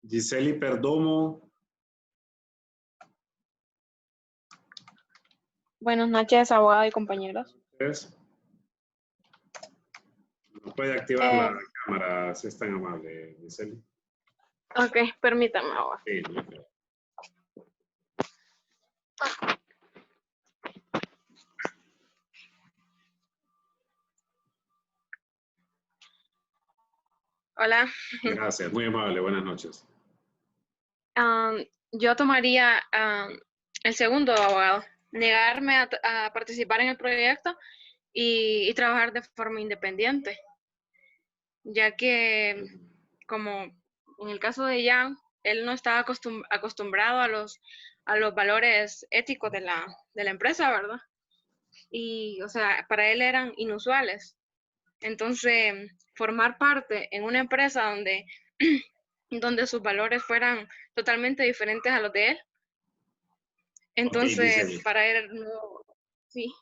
Giseli Perdomo. Buenas noches, abogado y compañeros. ¿No puede activar la cámara, si es tan amable, Giseli? Ok, permítame ahora. Sí, no creo. Hola. Gracias, muy amable, buenas noches. Yo tomaría el segundo, abogado. Negarme a participar en el proyecto y trabajar de forma independiente. Ya que, como en el caso de Jan, él no estaba acostumbrado a los valores éticos de la empresa, ¿verdad? Y, o sea, para él eran inusuales. Entonces, formar parte en una empresa donde sus valores fueran totalmente diferentes a los de él. Entonces, Okay, para él no, sí.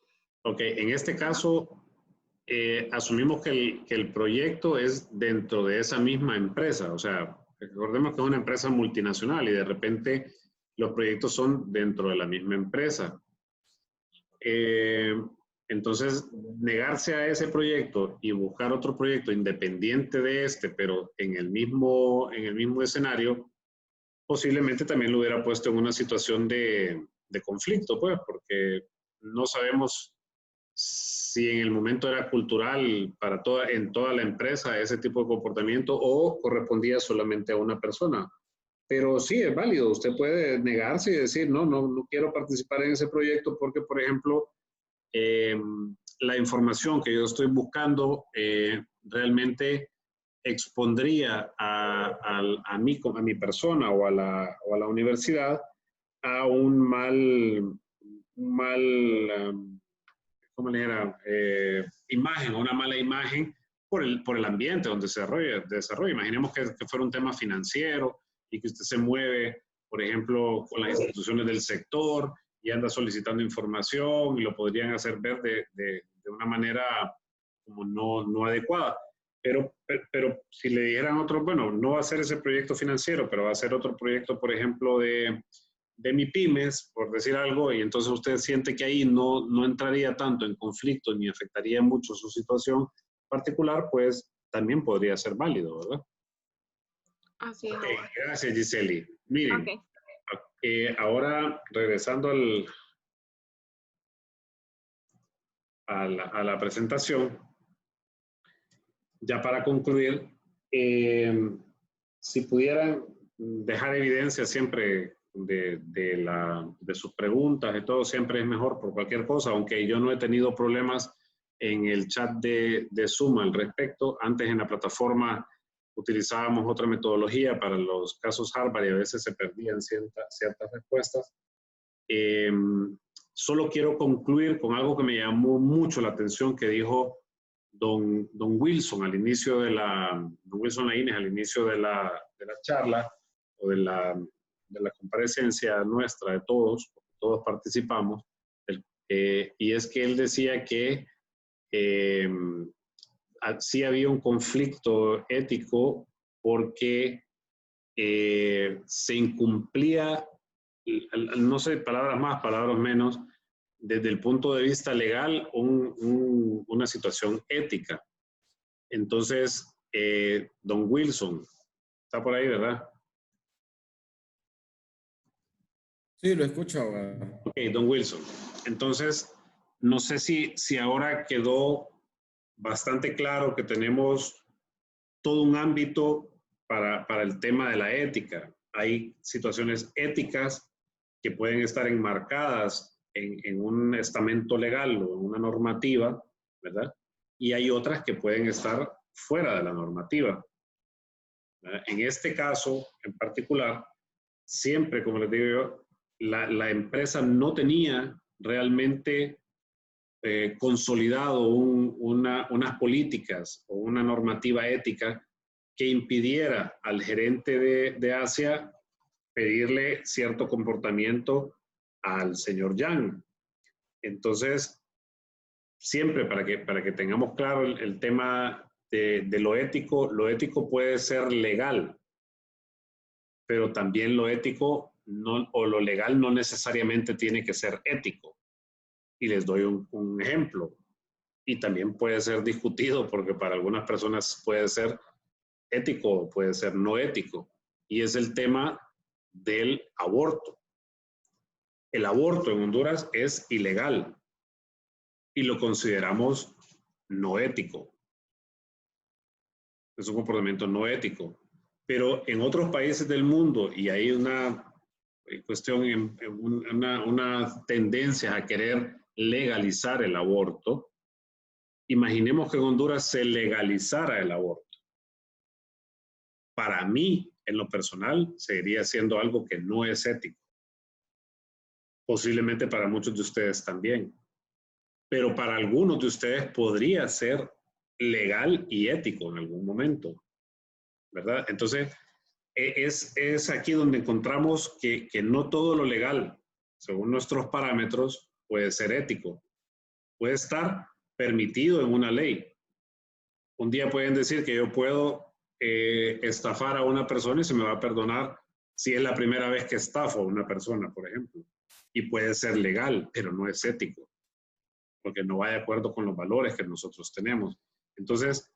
Ok, en este caso, asumimos que el proyecto es dentro de esa misma empresa. O sea, recordemos que es una empresa multinacional y de repente los proyectos son dentro de la misma empresa. Entonces, negarse a ese proyecto y buscar otro proyecto independiente de este, pero en el mismo escenario, posiblemente también lo hubiera puesto en una situación de conflicto, pues, porque no sabemos si en el momento era cultural en toda la empresa ese tipo de comportamiento o correspondía solamente a una persona. Pero sí, es válido. Usted puede negarse y decir, no quiero participar en ese proyecto porque, por ejemplo, la información que yo estoy buscando realmente expondría a mi persona o a la universidad a un mal ¿cómo le era? Imagen, una mala imagen por el ambiente donde se desarrolla. Imaginemos que fuera un tema financiero y que usted se mueve, por ejemplo, con las instituciones del sector y anda solicitando información y lo podrían hacer ver de una manera como no adecuada. Pero si le dijeran otro, bueno, no va a ser ese proyecto financiero, pero va a ser otro proyecto, por ejemplo, de MIPYMES, por decir algo, y entonces usted siente que ahí no entraría tanto en conflicto ni afectaría mucho su situación particular, pues también podría ser válido, ¿verdad? Así es. Okay, gracias, Giseli. Miren, ahora regresando a la presentación, ya para concluir, si pudieran dejar evidencia siempre de sus preguntas y todo, siempre es mejor por cualquier cosa, aunque yo no he tenido problemas en el chat de Zoom al respecto. Antes en la plataforma utilizábamos otra metodología para los casos Harvard y a veces se perdían ciertas respuestas. Solo quiero concluir con algo que me llamó mucho la atención que dijo don Wilson al inicio de don Wilson Laínez al inicio de la charla o de la comparecencia nuestra de todos participamos, y es que él decía que sí había un conflicto ético porque se incumplía, no sé, palabras más, palabras menos, desde el punto de vista legal, una situación ética. Entonces, don Wilson, está por ahí, ¿verdad? Sí, lo escucho. Ok, don Wilson. Entonces, no sé si ahora quedó bastante claro que tenemos todo un ámbito para el tema de la ética. Hay situaciones éticas que pueden estar enmarcadas en un estamento legal o en una normativa, ¿verdad? Y hay otras que pueden estar fuera de la normativa. ¿Verdad? En este caso, en particular, siempre, como les digo yo, la empresa no tenía realmente consolidado unas políticas o una normativa ética que impidiera al gerente de Asia pedirle cierto comportamiento al señor Yang. Entonces, siempre para que tengamos claro el tema de lo ético puede ser legal, pero también lo ético o lo legal no necesariamente tiene que ser ético. Y les doy un ejemplo. Y también puede ser discutido porque para algunas personas puede ser ético o puede ser no ético. Y es el tema del aborto. El aborto en Honduras es ilegal y lo consideramos no ético. Es un comportamiento no ético. Pero en otros países del mundo, y hay una cuestión, una tendencia a querer legalizar el aborto, imaginemos que en Honduras se legalizara el aborto. Para mí, en lo personal, seguiría siendo algo que no es ético. Posiblemente para muchos de ustedes también. Pero para algunos de ustedes podría ser legal y ético en algún momento, ¿verdad? Entonces, es aquí donde encontramos que no todo lo legal, según nuestros parámetros, puede ser ético. Puede estar permitido en una ley. Un día pueden decir que yo puedo estafar a una persona y se me va a perdonar si es la primera vez que estafo a una persona, por ejemplo. Y puede ser legal, pero no es ético, porque no va de acuerdo con los valores que nosotros tenemos. Entonces,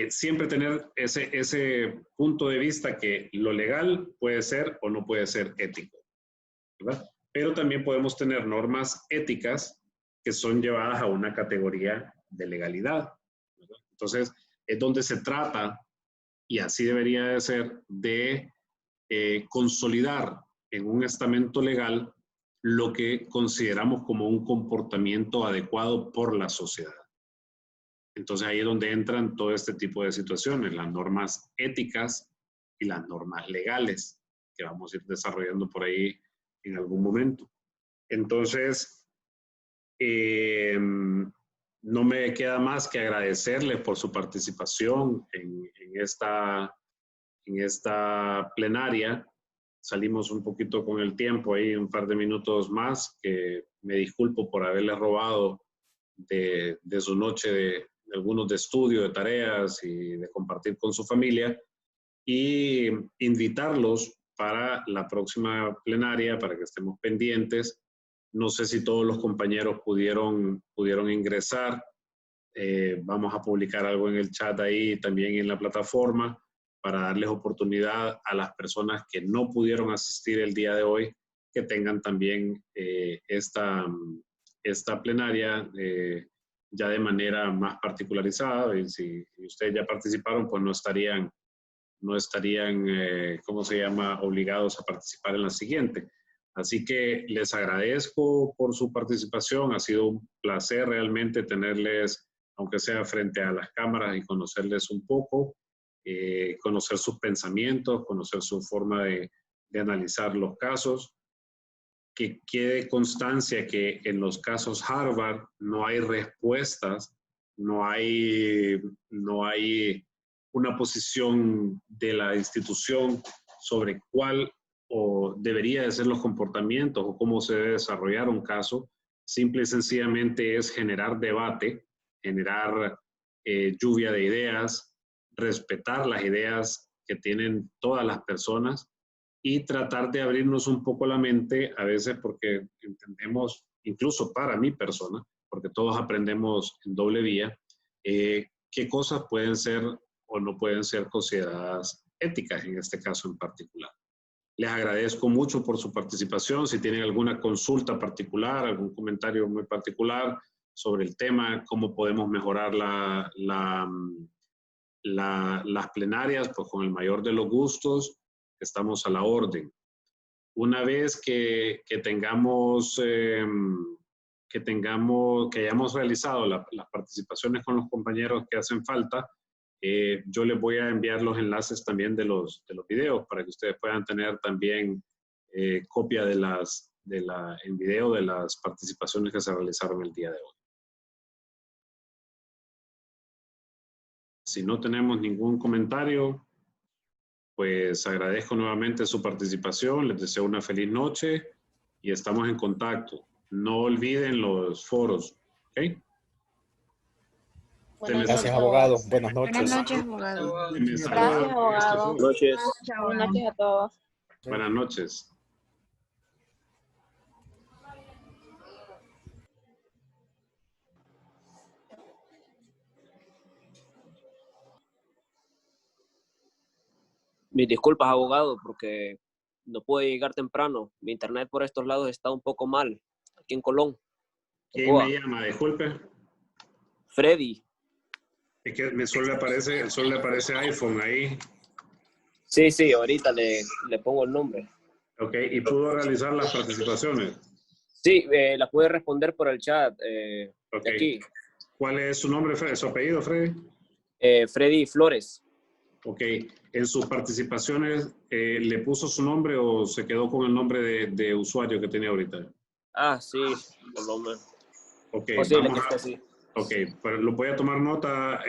siempre tener ese punto de vista que lo legal puede ser o no puede ser ético, ¿verdad? Pero también podemos tener normas éticas que son llevadas a una categoría de legalidad, ¿verdad? Entonces, es donde se trata, y así debería de ser, de consolidar en un estamento legal lo que consideramos como un comportamiento adecuado por la sociedad. Entonces ahí es donde entran todo este tipo de situaciones, las normas éticas y las normas legales, que vamos a ir desarrollando por ahí en algún momento. Entonces, no me queda más que agradecerles por su participación en esta plenaria. Salimos un poquito con el tiempo ahí, un par de minutos más, que me disculpo por haberles robado de su noche de algunos de estudio, de tareas y de compartir con su familia, y invitarlos para la próxima plenaria para que estemos pendientes. No sé si todos los compañeros pudieron ingresar. Vamos a publicar algo en el chat ahí, también en la plataforma, para darles oportunidad a las personas que no pudieron asistir el día de hoy, que tengan también esta plenaria ya de manera más particularizada. Y si ustedes ya participaron, pues no estarían ¿cómo se llama?, obligados a participar en la siguiente. Así que les agradezco por su participación. Ha sido un placer realmente tenerles, aunque sea frente a las cámaras, y conocerles un poco, conocer sus pensamientos, conocer su forma de analizar los casos. Que quede constancia que en los casos Harvard no hay respuestas, no hay una posición de la institución sobre cuál o debería de ser los comportamientos o cómo se debe desarrollar un caso. Simple y sencillamente es generar debate, generar lluvia de ideas, respetar las ideas que tienen todas las personas y tratar de abrirnos un poco la mente, a veces porque entendemos, incluso para mi persona, porque todos aprendemos en doble vía, qué cosas pueden ser o no pueden ser consideradas éticas en este caso en particular. Les agradezco mucho por su participación. Si tienen alguna consulta particular, algún comentario muy particular, sobre el tema, cómo podemos mejorar las plenarias, pues con el mayor de los gustos, estamos a la orden. Una vez que hayamos realizado las participaciones con los compañeros que hacen falta, yo les voy a enviar los enlaces también de los videos para que ustedes puedan tener también copia en video de las participaciones que se realizaron el día de hoy. Si no tenemos ningún comentario, pues agradezco nuevamente su participación, les deseo una feliz noche y estamos en contacto. No olviden los foros, ¿ok? Gracias, abogado. Buenas noches. Buenas noches, abogado. Gracias, abogado. Buenas noches. Buenas noches a todos. Buenas noches. Mis disculpas, abogado, porque no pude llegar temprano. Mi internet por estos lados está un poco mal, aquí en Colón. ¿Quién me llama? Disculpe. Freddy. Es que solo le aparece iPhone ahí. Sí, ahorita le pongo el nombre. Ok, ¿y pudo realizar las participaciones? Sí, la pude responder por el chat de aquí. ¿Cuál es su nombre, Freddy? ¿Su apellido, Freddy? Freddy Flores. Ok, ¿en sus participaciones le puso su nombre o se quedó con el nombre de usuario que tenía ahorita? Ah, sí, por lo menos. Ok, Posible que esté así. Ok, pero lo voy a tomar nota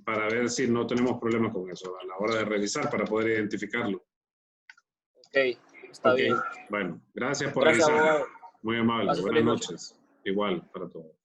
para ver si no tenemos problema con eso a la hora de revisar para poder identificarlo. Ok, está bien. Bueno, gracias por revisar. Abogado. Muy amable. Gracias, Buenas noches. Igual para todos.